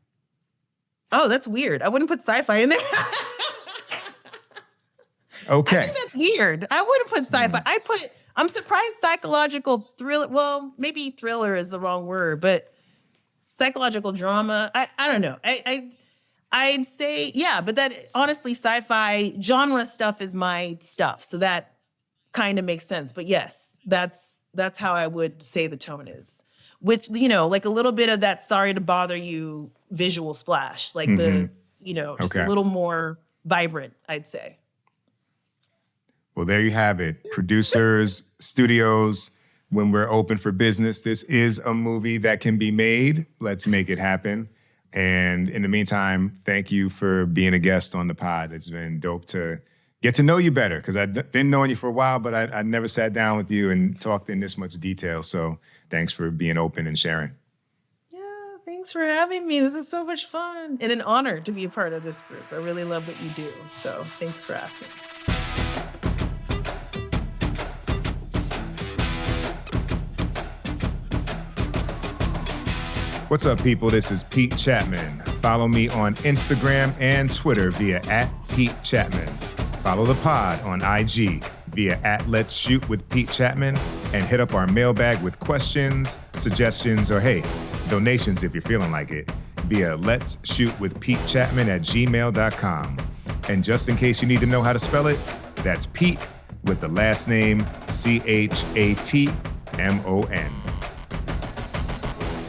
Oh, that's weird. I wouldn't put sci-fi in there. Okay. I think that's weird. I wouldn't put sci-fi. I'm surprised psychological thriller. Well, maybe thriller is the wrong word, but psychological drama. I don't know. I'd say, but that honestly, sci-fi genre stuff is my stuff. So that kind of makes sense. But yes, that's how I would say the tone is. Which, you know, like a little bit of that sorry to bother you visual splash. Like just a little more vibrant, I'd say. Well, there you have it. Producers, studios, when we're open for business, this is a movie that can be made. Let's make it happen. And in the meantime, thank you for being a guest on the pod. It's been dope to get to know you better, because I've been knowing you for a while, but I never sat down with you and talked in this much detail. So thanks for being open and sharing. Yeah, thanks for having me. This is so much fun and an honor to be a part of this group. I really love what you do. So thanks for asking. What's up, people? This is Pete Chatmon. Follow me on Instagram and Twitter via @PeteChatmon. Follow the pod on IG via @Let's Shoot with Pete Chatmon, and hit up our mailbag with questions, suggestions, or hey, donations if you're feeling like it via Let's Shoot with Pete Chatmon at gmail.com. And just in case you need to know how to spell it, that's Pete with the last name Chatmon.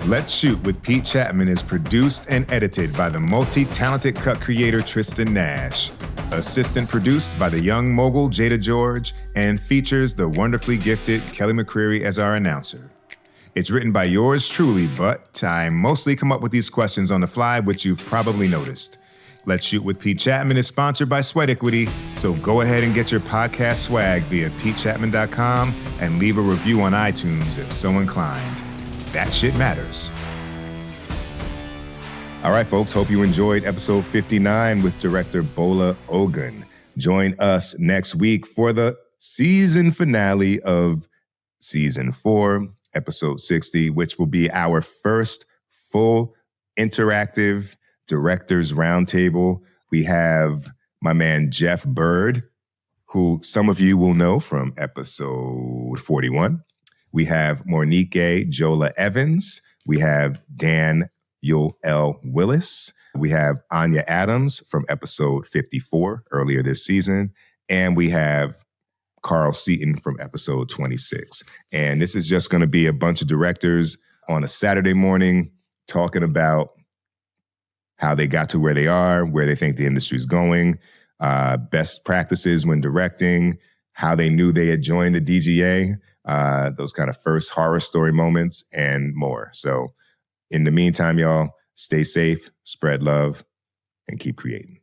Let's Shoot with Pete Chatmon is produced and edited by the multi-talented cut creator Tristan Nash, assistant produced by the young mogul Jada George, and features the wonderfully gifted Kelly McCreary as our announcer. It's written by yours truly, but I mostly come up with these questions on the fly, which you've probably noticed. Let's Shoot with Pete Chatmon is sponsored by Sweat Equity, so go ahead and get your podcast swag via petechatmon.com and leave a review on iTunes if so inclined. That shit matters. All right, folks, hope you enjoyed episode 59 with director Bola Ogun. Join us next week for the season finale of season 4, episode 60, which will be our first full interactive Directors Roundtable. We have my man Jeff Bird, who some of you will know from episode 41. We have Monique Jola Evans. We have Daniel L. Willis. We have Anya Adams from episode 54 earlier this season. And we have Carl Seaton from episode 26. And this is just going to be a bunch of directors on a Saturday morning talking about how they got to where they are, where they think the industry is going, best practices when directing, how they knew they had joined the DGA, those kind of first horror story moments, and more. So in the meantime, y'all, stay safe, spread love, and keep creating.